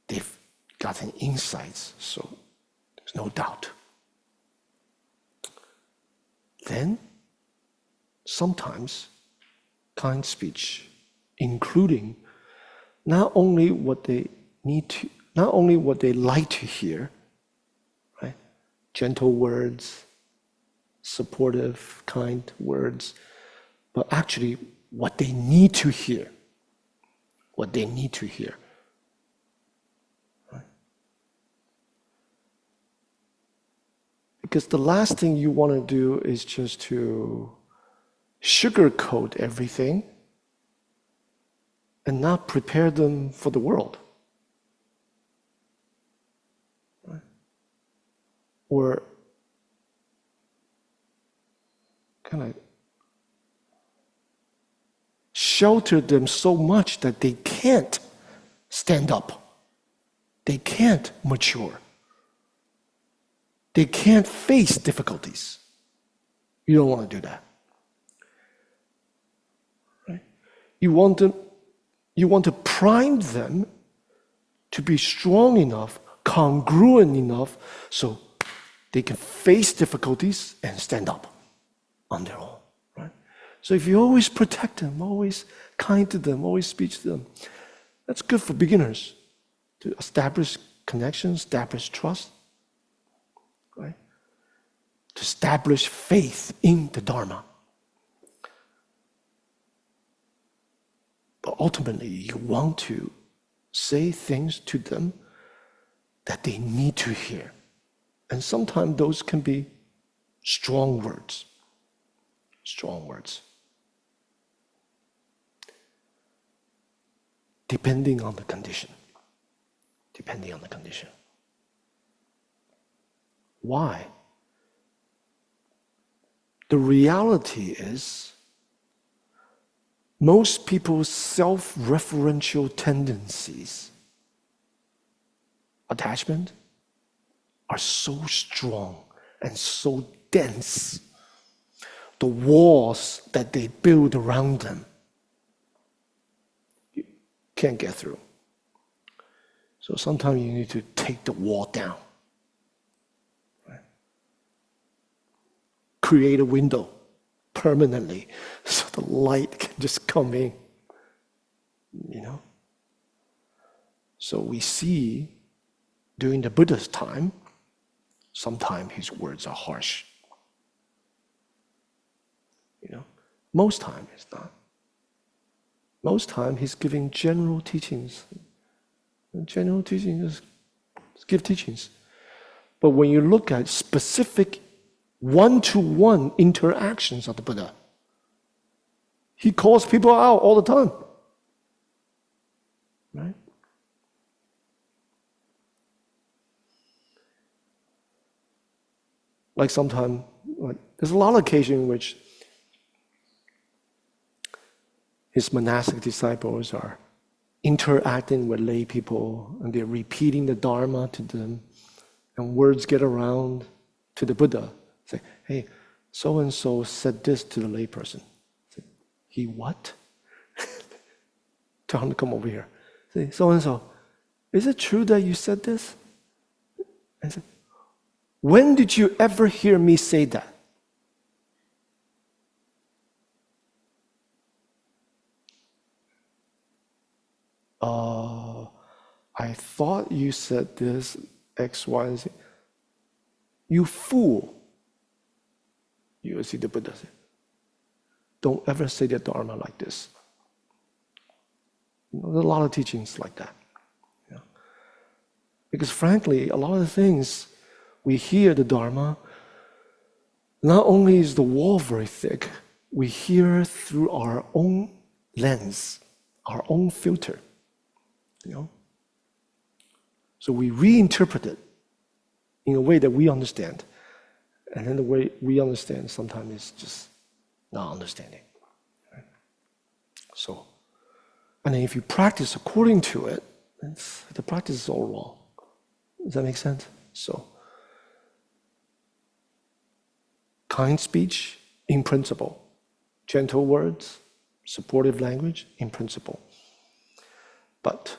A: they've gotten insights, so there's no doubt. Then, sometimes, kind speech, including not only what they like to hear, right? Gentle words, supportive, kind words, but actually what they need to hear. What they need to hear. Right? Because the last thing you want to do is just to sugarcoat everything and not prepare them for the world. Right? Or kind of shelter them so much that they can't stand up. They can't mature. They can't face difficulties. You don't want to do that. Right? You want to prime them to be strong enough, congruent enough, so they can face difficulties and stand up on their own. Right? So if you always protect them, always kind to them, always speak to them, that's good for beginners to establish connections, establish trust, right? To establish faith in the Dharma. But ultimately, you want to say things to them that they need to hear. And sometimes those can be strong words. Strong words. Depending on the condition. Depending on the condition. Why? The reality is, most people's self-referential tendencies, attachment, are so strong and so dense. The walls that they build around them, you can't get through. So sometimes you need to take the wall down. Right? Create a window permanently so the light can just come in. So we see during the Buddha's time, sometimes his words are harsh. Most time it's not. Most time he's giving general teachings. And general teachings is give teachings. But when you look at specific one-to-one interactions of the Buddha, he calls people out all the time. Right? Like sometimes, there's a lot of occasions in which his monastic disciples are interacting with lay people and they're repeating the Dharma to them, and words get around to the Buddha. Say, hey, so-and-so said this to the lay person. Say, he what? Tell him to come over here. Say, so-and-so, is it true that you said this? And say, when did you ever hear me say that? I thought you said this, X, Y, and Z. You fool. You will see the Buddha say, don't ever say the Dharma like this. There's a lot of teachings like that. Because frankly, a lot of the things we hear the Dharma, not only is the wall very thick, we hear through our own lens, our own filter. So we reinterpret it in a way that we understand. And then the way we understand sometimes is just not understanding. Right? So, and then if you practice according to it, the practice is all wrong. Does that make sense? So, kind speech in principle, gentle words, supportive language in principle. But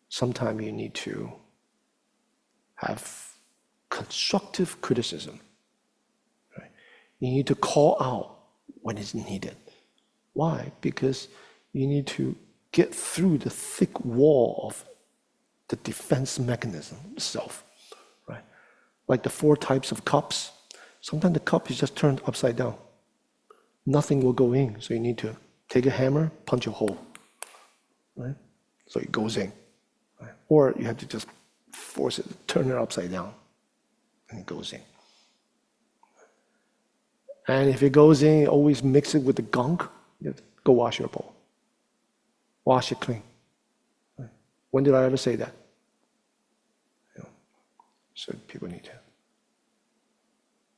A: sometimes you need to have constructive criticism. Right? You need to call out when it's needed. Why? Because you need to get through the thick wall of the defense mechanism itself. Right? Like the 4 types of cups. Sometimes the cup is just turned upside down. Nothing will go in, so you need to take a hammer, punch a hole. Right? So it goes in. Right? Or you have to just force it, turn it upside down, and it goes in. And if it goes in, always mix it with the gunk. You have to go wash your bowl. Wash it clean. Right? When did I ever say that? So people need to.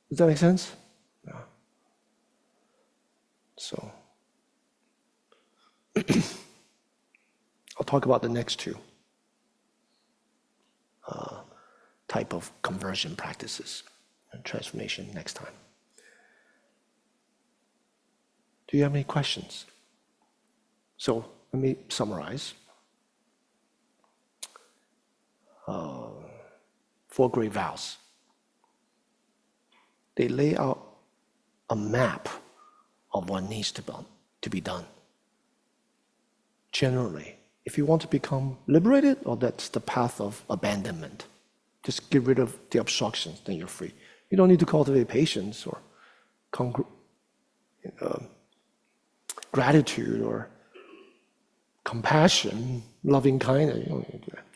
A: Does that make sense? Yeah. So I'll talk about the next 2 type of conversion practices and transformation next time. Do you have any questions? So let me summarize. 4 great vows. They lay out a map of what needs to be done. Generally, if you want to become liberated, or that's the path of abandonment, just get rid of the obstructions, then you're free. You don't need to cultivate patience or gratitude or compassion, loving kindness. You don't need to do that.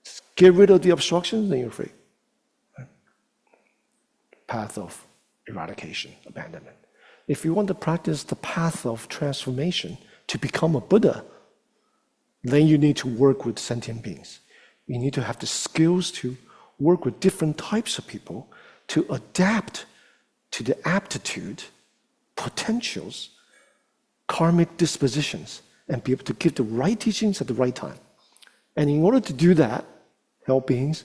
A: Just get rid of the obstructions, then you're free. Right? Path of eradication, abandonment. If you want to practice the path of transformation to become a Buddha, then you need to work with sentient beings. You need to have the skills to work with different types of people to adapt to the aptitude, potentials, karmic dispositions, and be able to give the right teachings at the right time. And in order to do that, help beings,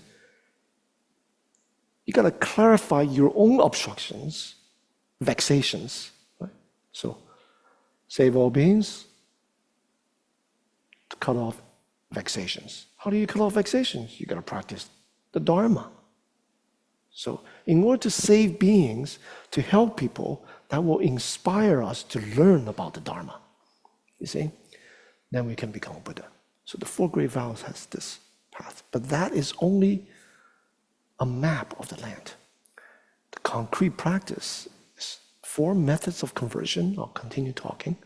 A: you got to clarify your own obstructions, vexations. Right? So, save all beings, to cut off vexations. How do you cut off vexations? You got to practice the Dharma. So, in order to save beings, to help people, that will inspire us to learn about the Dharma. You see? Then we can become a Buddha. So the 4 great vows has this path. But that is only a map of the land. The concrete practice is 4 methods of conversion. I'll continue talking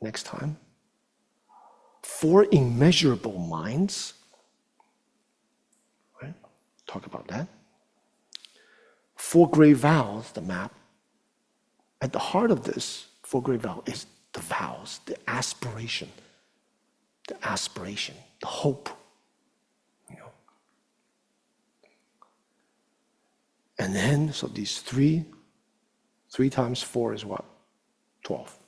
A: next time. 4 immeasurable minds. Right? Talk about that. 4 great vows, the map. At the heart of this 4 great vows is the vows, the aspiration, the hope. And then, so these three times 4 is what? 12.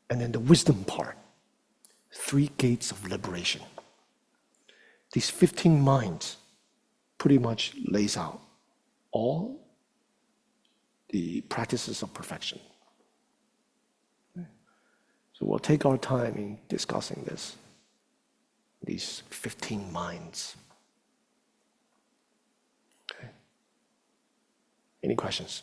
A: And then the wisdom part, 3 gates of liberation. These 15 minds pretty much lays out all the practices of perfection. So we'll take our time in discussing this, these 15 minds. Okay. Any questions?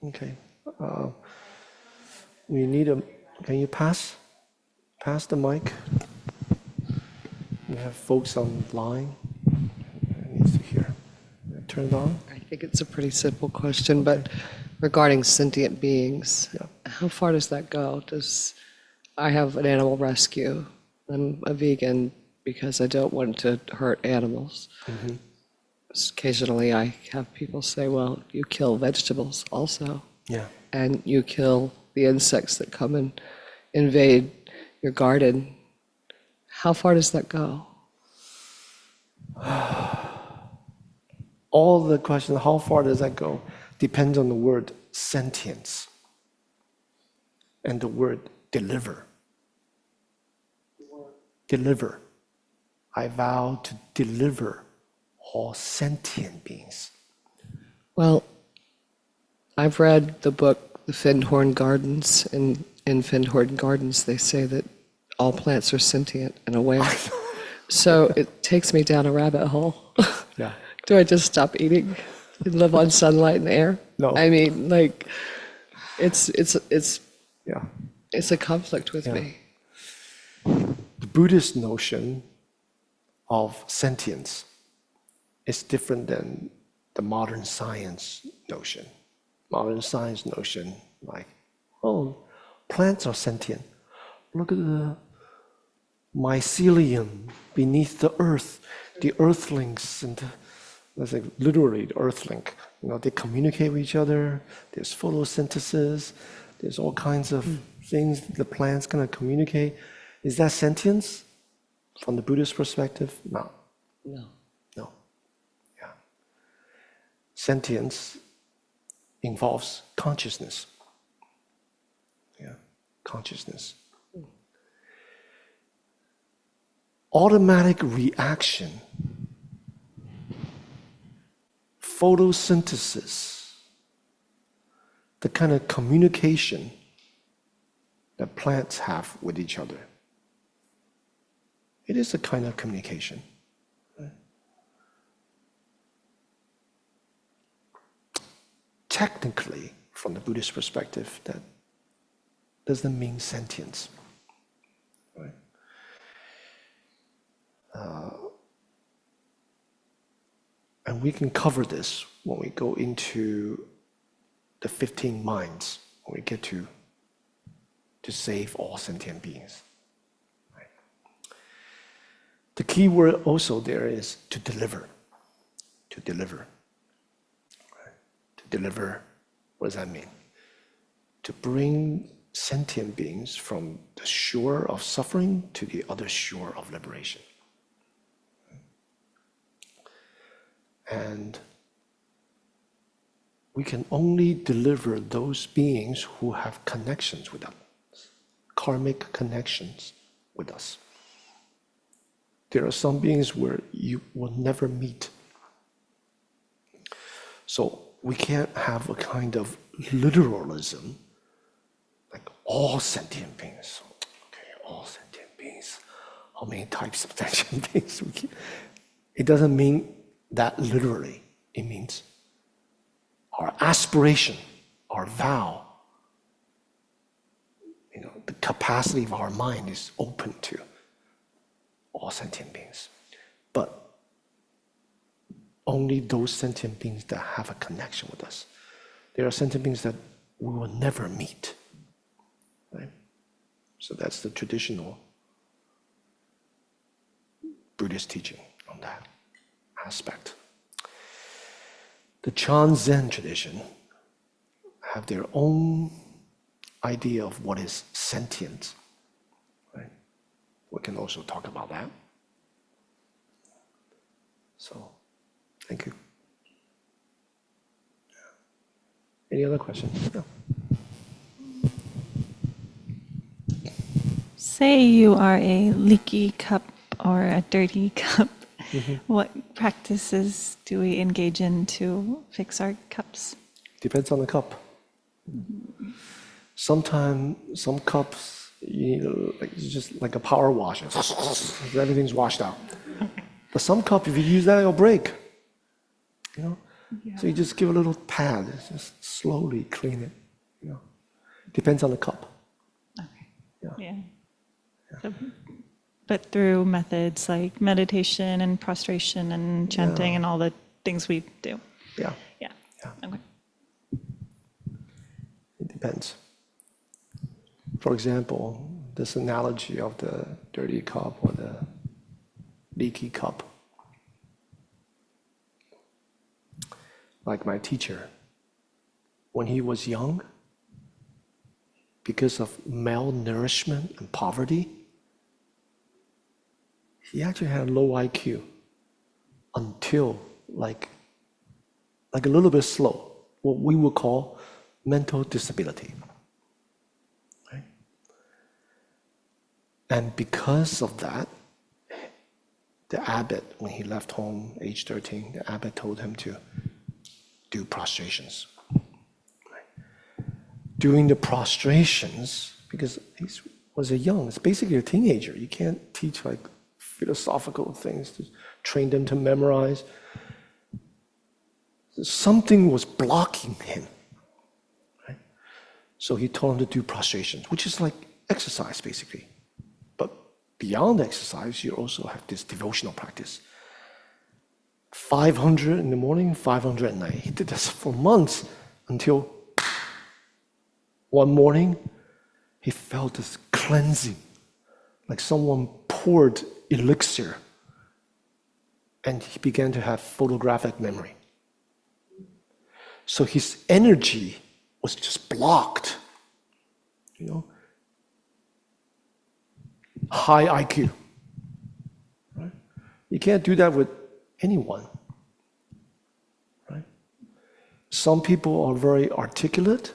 A: Okay. We need a. Can you pass the mic? We have folks online. Needs to hear. Turn it on.
B: I think it's a pretty simple question, but regarding sentient beings,
A: Yeah.
B: how far does that go? I have an animal rescue. I'm a vegan because I don't want to hurt animals.
A: Mm-hmm.
B: Occasionally I have people say, well, you kill vegetables also,
A: Yeah.
B: and you kill the insects that come and invade your garden. How far does that go?
A: All the question, how far does that go, depends on the word sentience and the word deliver. Deliver. I vow to deliver all sentient beings.
B: Well, I've read the book, The Findhorn Gardens. In Findhorn Gardens, they say that all plants are sentient and aware. So it takes me down a rabbit hole.
A: Yeah.
B: Do I just stop eating and live on sunlight and air?
A: No.
B: I mean, like, it's
A: Yeah.
B: a conflict with me.
A: The Buddhist notion of sentience is different than the modern science notion. Modern science notion, like, oh, plants are sentient. Look at the mycelium beneath the earth, the earthlings, and that's like literally the earthlink. They communicate with each other. There's photosynthesis. There's all kinds of things the plant's gonna communicate. Is that sentience from the Buddhist perspective? No.
B: No.
A: No. Yeah. Sentience involves consciousness. Yeah. Consciousness. Automatic reaction, photosynthesis, the kind of communication that plants have with each other. It is a kind of communication. Technically, from the Buddhist perspective, that doesn't mean sentience. Right? And we can cover this when we go into the 15 minds, when we get to save all sentient beings. Right? The key word also there is to deliver. To deliver. Right? To deliver, what does that mean? To bring sentient beings from the shore of suffering to the other shore of liberation. And we can only deliver those beings who have connections with us, karmic connections with us. There are some beings where you will never meet. So we can't have a kind of literalism, like all sentient beings. Okay, all sentient beings. How many types of sentient beings? It doesn't mean that literally. It means our aspiration, our vow, the capacity of our mind is open to all sentient beings. But only those sentient beings that have a connection with us. There are sentient beings that we will never meet. Right? So that's the traditional Buddhist teaching on that aspect. The Chan Zen tradition have their own idea of what is sentient we can also talk about that. So, thank you. Any other questions? No.
C: Say you are a leaky cup or a dirty cup. What practices do we engage in to fix our cups?
A: Depends on the cup. Sometimes some cups you need it's just like a power wash. Everything's washed out. But some cup, if you use that, it'll break. You know.
C: Yeah.
A: So you just give a little pad, just slowly clean it. You know. Depends on the cup.
C: Okay.
A: Yeah.
C: Yeah. So, but through methods like meditation and prostration and chanting
A: Yeah.
C: and all the things we do.
A: Yeah.
C: Yeah.
A: Yeah.
C: Okay.
A: It depends. For example, this analogy of the dirty cup or the leaky cup. Like my teacher, when he was young, because of malnourishment and poverty, he actually had a low IQ until like a little bit slow, what we would call mental disability. Right? And because of that, the abbot, when he left home, age 13, the abbot told him to do prostrations. Right? Doing the prostrations, because he was a young, it's basically a teenager. You can't teach like philosophical things to train them to memorize. Something was blocking him. Right? So he told him to do prostrations, which is like exercise basically. But beyond exercise, you also have this devotional practice. 500 in the morning, 500 at night. He did this for months until one morning he felt this cleansing, like someone poured elixir, and he began to have photographic memory. So his energy was just blocked, you know, high IQ. Right? You can't do that with anyone. Right? Some people are very articulate.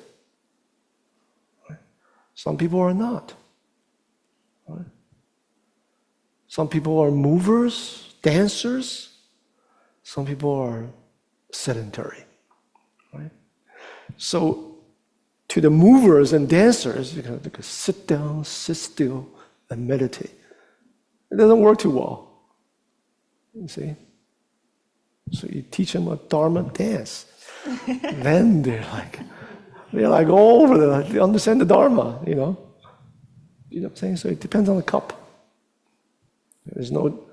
A: Right? Some people are not. Right? Some people are movers, dancers. Some people are sedentary. Right? So to the movers and dancers, they can sit down, sit still, and meditate. It doesn't work too well. You see? So you teach them a Dharma dance. Then they're like all over they understand the Dharma, you know? You know what I'm saying? So it depends on the cup. There's no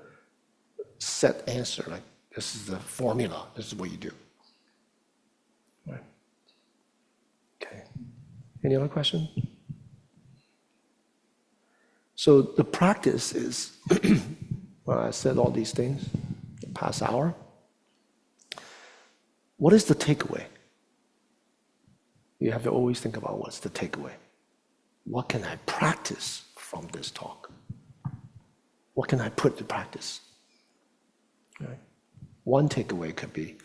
A: set answer, like this is the formula, this is what you do. Right. Okay. Any other question? So the practice is, well, I said all these things the past hour. What is the takeaway? You have to always think about what's the takeaway. What can I practice from this talk? What can I put to practice? Right? One takeaway could be,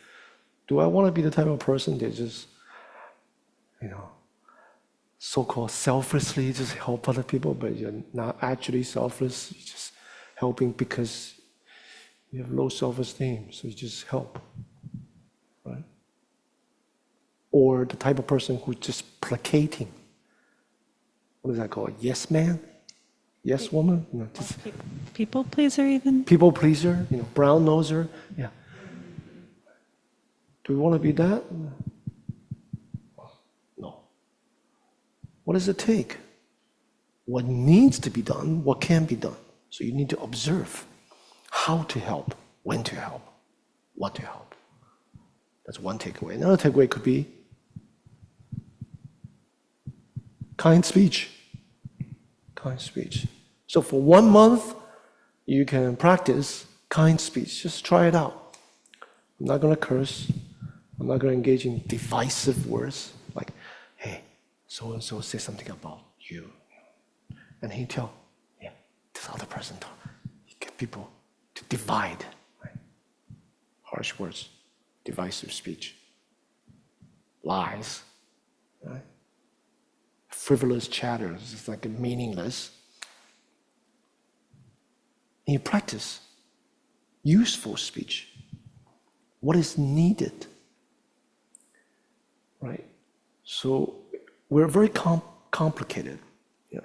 A: do I want to be the type of person that just, you know, so-called selflessly just help other people, but you're not actually selfless, you're just helping because you have low self-esteem, so you just help, right? Or the type of person who's just placating. What is that called? Yes man? Yes woman? No, just
C: People pleaser even?
A: people pleaser, you know, brown noser, yeah. Do we want to be that? No. What does it take? What needs to be done, what can be done. So you need to observe how to help, when to help, what to help. That's one takeaway. Another takeaway could be kind speech. Kind speech. So for 1 month, you can practice kind speech. Just try it out. I'm not going to curse. I'm not going to engage in divisive words like, hey, so-and-so say something about you. And he tell, yeah, this other person talk. You get people to divide. Right? Harsh words, divisive speech, lies, right? Frivolous chatter, it's like meaningless. And you practice useful speech, what is needed, right? So we're very complicated.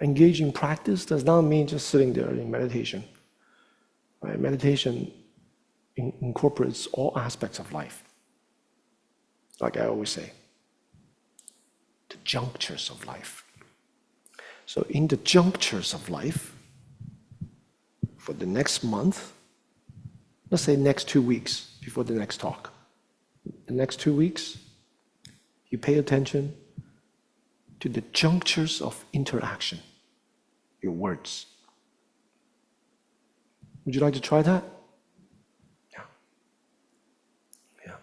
A: Engaging practice does not mean just sitting there in meditation. Right? Meditation incorporates all aspects of life. Like I always say, the junctures of life. So in the junctures of life, for the next month, let's say next 2 weeks before the next talk, the next 2 weeks, you pay attention to the junctures of interaction, your words. Would you like to try that? Yeah. Yeah.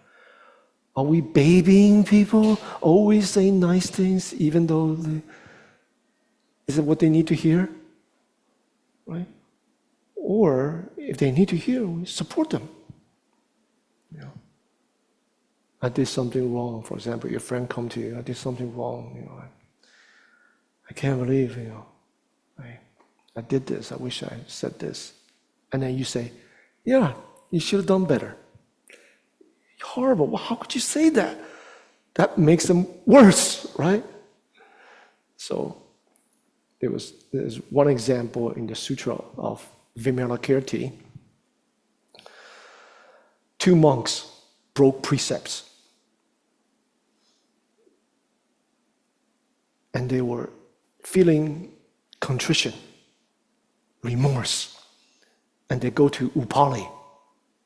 A: Are we babying people, always saying nice things, even though is it what they need to hear? Right? Or if they need to hear, we support them. Yeah. I did something wrong. For example, your friend come to you, I did something wrong. I can't believe, I did this. I wish I said this. And then you say, yeah, you should have done better. Horrible. Well, how could you say that? That makes them worse, right? So there's one example in the Sutra of Vimalakirti. 2 monks broke precepts. And they were feeling contrition, remorse. And they go to Upali,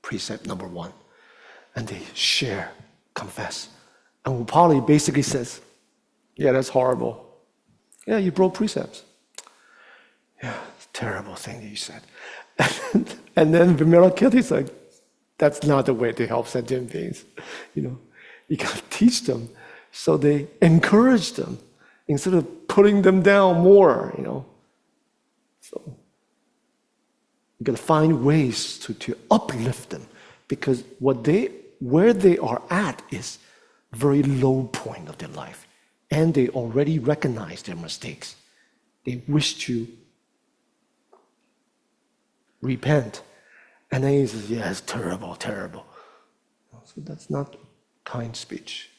A: precept number 1, and they share, confess. And Upali basically says, yeah, that's horrible. Yeah, you broke precepts. Yeah, terrible thing that you said. And then Vimalakirti is like, that's not the way to help sentient beings. You got to teach them. So they encourage them instead of putting them down more, So you got to find ways to uplift them, because where they are at is very low point of their life, and they already recognize their mistakes. They wish to repent, and then he says, "Yeah, it's terrible, terrible." So that's not kind speech.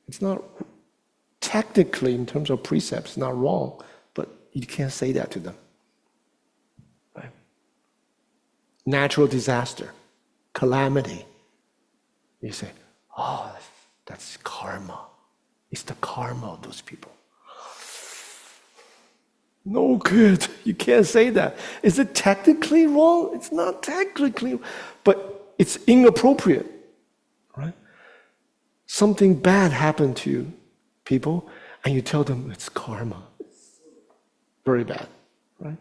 A: It's not technically, in terms of precepts, not wrong, but you can't say that to them. Right? Natural disaster, calamity. You say, "Oh, that's karma. It's the karma of those people." No, kid, you can't say that. Is it technically wrong? It's not technically, but it's inappropriate, right? Something bad happened to people, and you tell them it's karma. Very bad, right?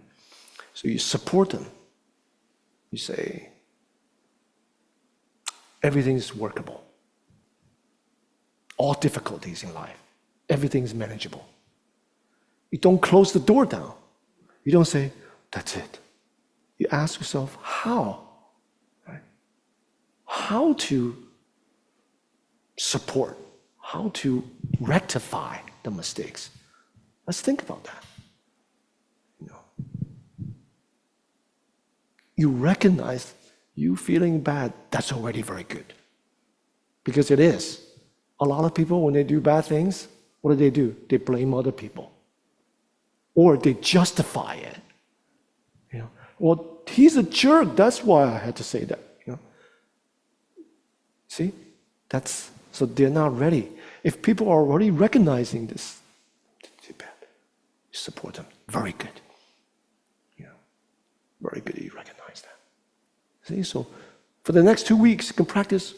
A: So you support them. You say, everything is workable. All difficulties in life, everything is manageable. You don't close the door down. You don't say, that's it. You ask yourself, how? Right? How to support, how to rectify the mistakes. Let's think about that. You recognize you feeling bad, that's already very good. Because it is. A lot of people, when they do bad things, what do? They blame other people. Or they justify it. Well, he's a jerk, that's why I had to say that. See? So they're not ready. If people are already recognizing this, too bad. You support them. Very good. Very good that you recognize that. See? So for the next 2 weeks, you can practice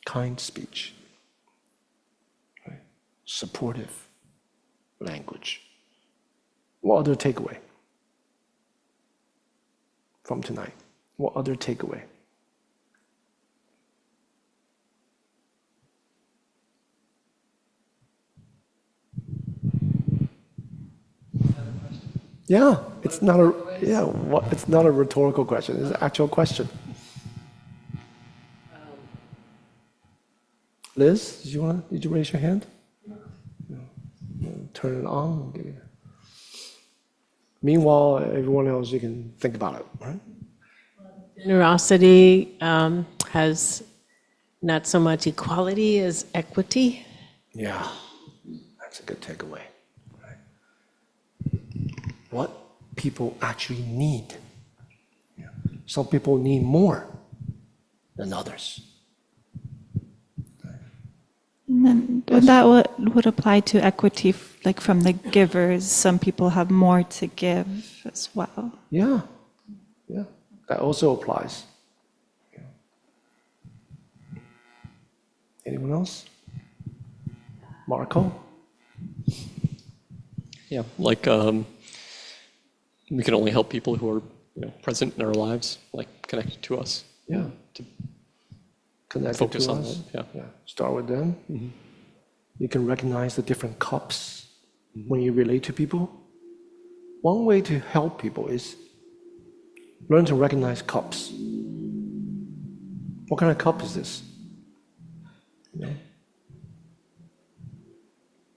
A: kind speech. Right? Supportive language. What other takeaway from tonight? What other takeaway? Yeah, it's not a it's not a rhetorical question. It's an actual question. Liz, did you raise your hand? Turn it on. Okay. Meanwhile, everyone else, you can think about it, right?
D: Generosity has not so much equality as equity.
A: Yeah, that's a good takeaway. Right? What people actually need. Yeah. Some people need more than others.
C: And then that would apply to equity, like from the givers. Some people have more to give as well.
A: Yeah, yeah, that also applies. Yeah. Anyone else? Marco?
E: Yeah, like we can only help people who are present in our lives, like connected to us.
A: Yeah.
E: To
A: Connected
E: focus
A: to
E: on
A: us.
E: them, yeah.
A: Start with them. You can recognize the different cups when you relate to people. One way to help people is learn to recognize cups. What kind of cup is this? You know?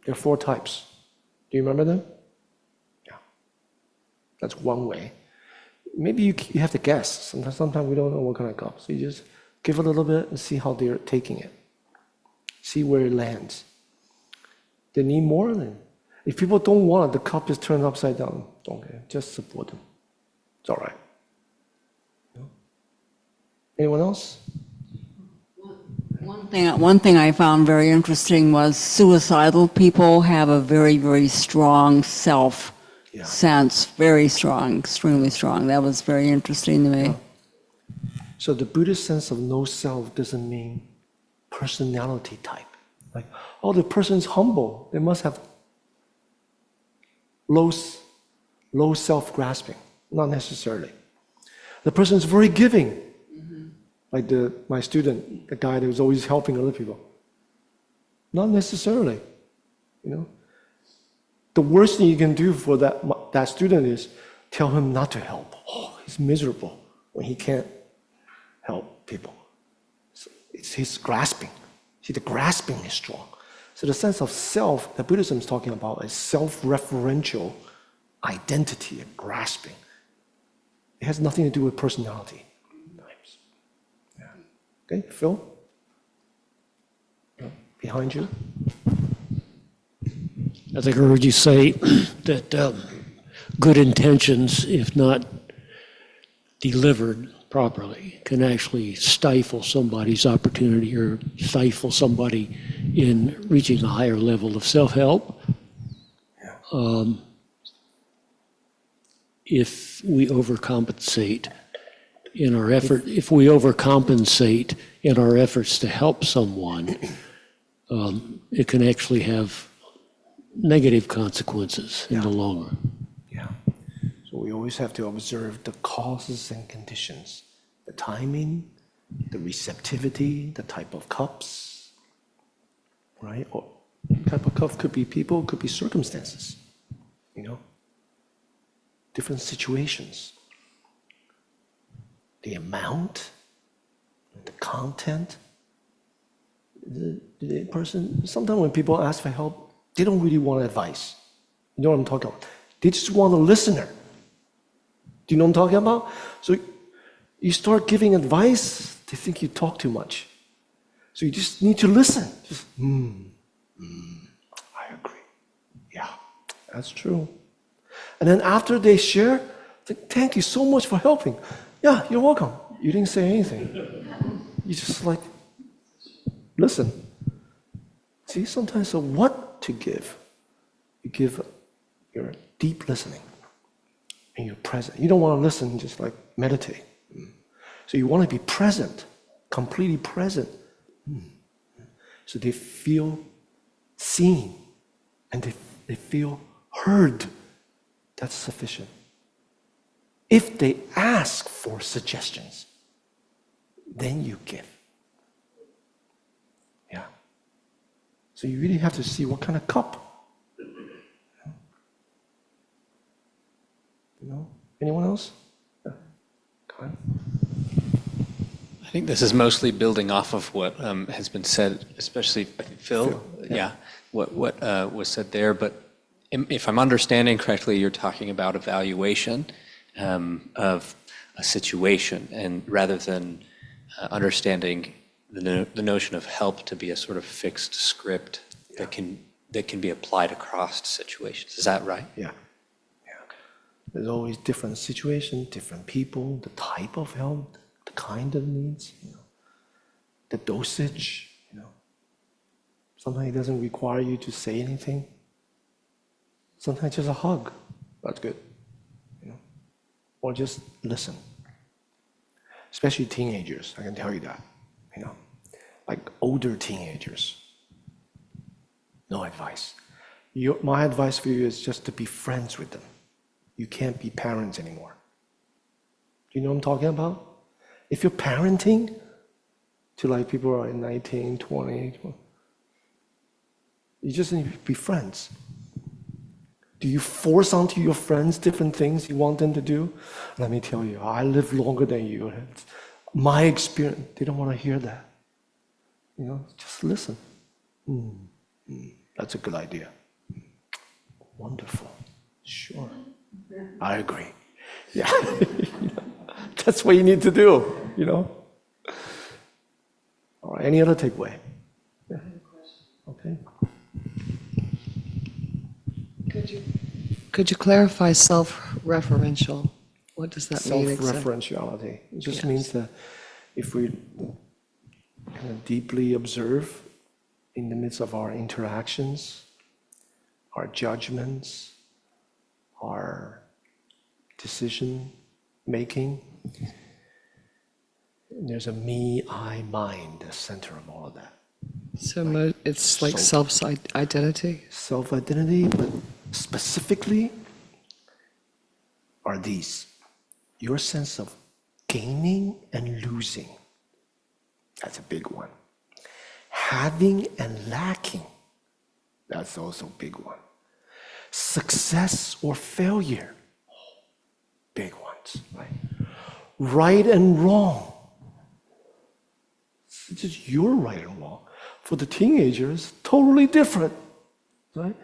A: There are 4 types. Do you remember them? Yeah. That's one way. Maybe you have to guess. Sometimes we don't know what kind of cup. So you just give a little bit and see how they're taking it. See where it lands. They need more than. If people don't want it, the cup is turned upside down. Okay, just support them. It's all right. Anyone else?
F: One thing I found very interesting was suicidal people have a very, very strong self sense, very strong, extremely strong. That was very interesting to me.
A: So the Buddhist sense of no self doesn't mean personality type. Like, oh, the person's humble. They must have low self-grasping. Not necessarily. The person's very giving. Like my student, the guy that was always helping other people. Not necessarily. The worst thing you can do for that student is tell him not to help. Oh, he's miserable when he can't help people. So it's his grasping. See, the grasping is strong. So the sense of self that Buddhism is talking about is self-referential identity and grasping. It has nothing to do with personality. Yeah. Okay, Phil? Behind you.
G: I think I heard you say that good intentions, if not delivered properly, can actually stifle somebody's opportunity or stifle somebody in reaching a higher level of self-help. If we overcompensate in our effort, to help someone, it can actually have negative consequences in the long run.
A: Yeah. So we always have to observe the causes and conditions, the timing, the receptivity, the type of cups, right? Or type of cup could be people, could be circumstances, different situations. The amount, the content, the person. Sometimes when people ask for help, they don't really want advice. You know what I'm talking about? They just want a listener. Do you know what I'm talking about? So you start giving advice, they think you talk too much. So you just need to listen. Just, I agree. Yeah, that's true. And then after they share, thank you so much for helping. Yeah, you're welcome. You didn't say anything. You just listen. See, sometimes the what to give, you give your deep listening and you're present. You don't want to listen, just meditate. So you want to be present, completely present. So they feel seen and they feel heard. That's sufficient. If they ask for suggestions, then you give. Yeah. So you really have to see what kind of cup. You know? Anyone else? Yeah. Kyle?
H: I think this is mostly building off of what has been said, especially I think Phil. Yeah, what was said there. But if I'm understanding correctly, you're talking about evaluation of a situation, and rather than understanding the notion of help to be a sort of fixed script that can be applied across situations. Is that right?
A: Yeah. There's always different situations, different people, the type of help, the kind of needs, the dosage, Sometimes it doesn't require you to say anything. Sometimes just a hug, that's good, Or just listen. Especially teenagers, I can tell you that, Like older teenagers, no advice. My advice for you is just to be friends with them. You can't be parents anymore. Do you know what I'm talking about? If you're parenting to like people who are in 19, 20, you just need to be friends. Do you force onto your friends different things you want them to do? Let me tell you, I live longer than you. It's my experience, they don't want to hear that. Just listen. That's a good idea. Wonderful. Sure. I agree. Yeah. That's what you need to do, All right, any other takeaway? Yeah. Okay.
B: Could you clarify self-referential? What does that mean exactly?
A: Self-referentiality. It just means that if we kind of deeply observe in the midst of our interactions, our judgments, our decision making, there's a me, I, mind, the center of all of that.
B: So it's like self-identity?
A: Self-identity, but specifically are these. Your sense of gaining and losing. That's a big one. Having and lacking. That's also a big one. Success or failure. Big ones, right? Right and wrong. It's just your right and wrong. For the teenagers, totally different, right?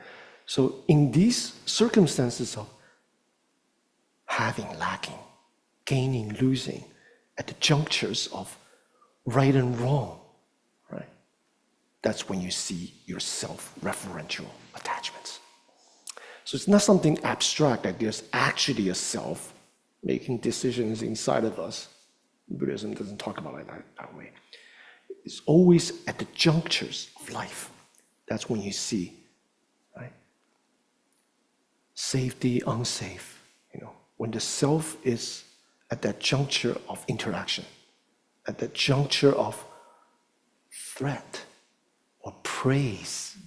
A: So in these circumstances of having, lacking, gaining, losing, at the junctures of right and wrong, right? That's when you see your self-referential attachments. So it's not something abstract, that there's actually a self making decisions inside of us. Buddhism doesn't talk about it that way. It's always at the junctures of life. That's when you see, right? Safety, unsafe, when the self is at that juncture of interaction, at that juncture of threat or praise,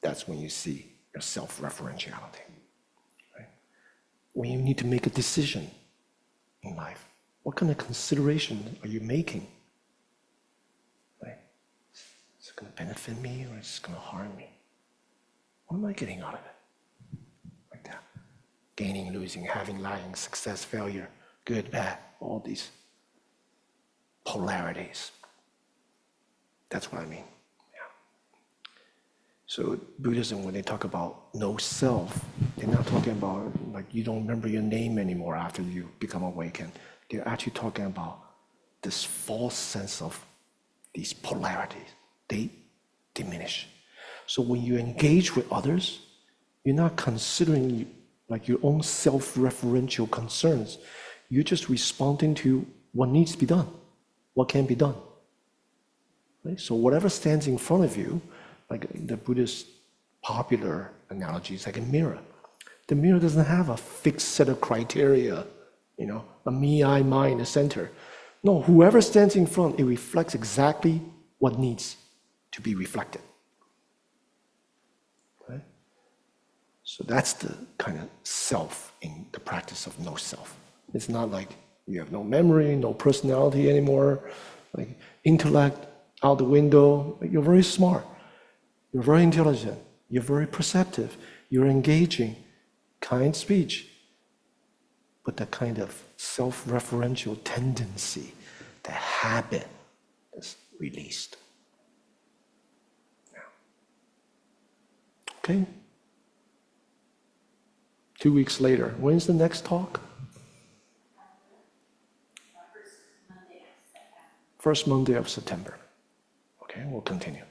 A: that's when you see your self-referentiality. Right? When you need to make a decision in life, what kind of consideration are you making? Right? Is it going to benefit me or is it going to harm me? What am I getting out of it? Like that. Gaining, losing, having, lying, success, failure, good, bad, all these polarities. That's what I mean. So Buddhism, when they talk about no self, they're not talking about like you don't remember your name anymore after you become awakened. They're actually talking about this false sense of these polarities. They diminish. So when you engage with others, you're not considering like your own self-referential concerns. You're just responding to what needs to be done, what can be done. Right? So whatever stands in front of you, like the Buddhist popular analogy is like a mirror. The mirror doesn't have a fixed set of criteria, a me, I, mine, the center. No, whoever stands in front, it reflects exactly what needs to be reflected. Right? So that's the kind of self in the practice of no self. It's not like you have no memory, no personality anymore, like intellect out the window. You're very smart. You're very intelligent, you're very perceptive, you're engaging, kind speech, with that kind of self-referential tendency, the habit is released. Yeah. Okay? 2 weeks later, when's the next talk? First Monday of September. Okay, we'll continue.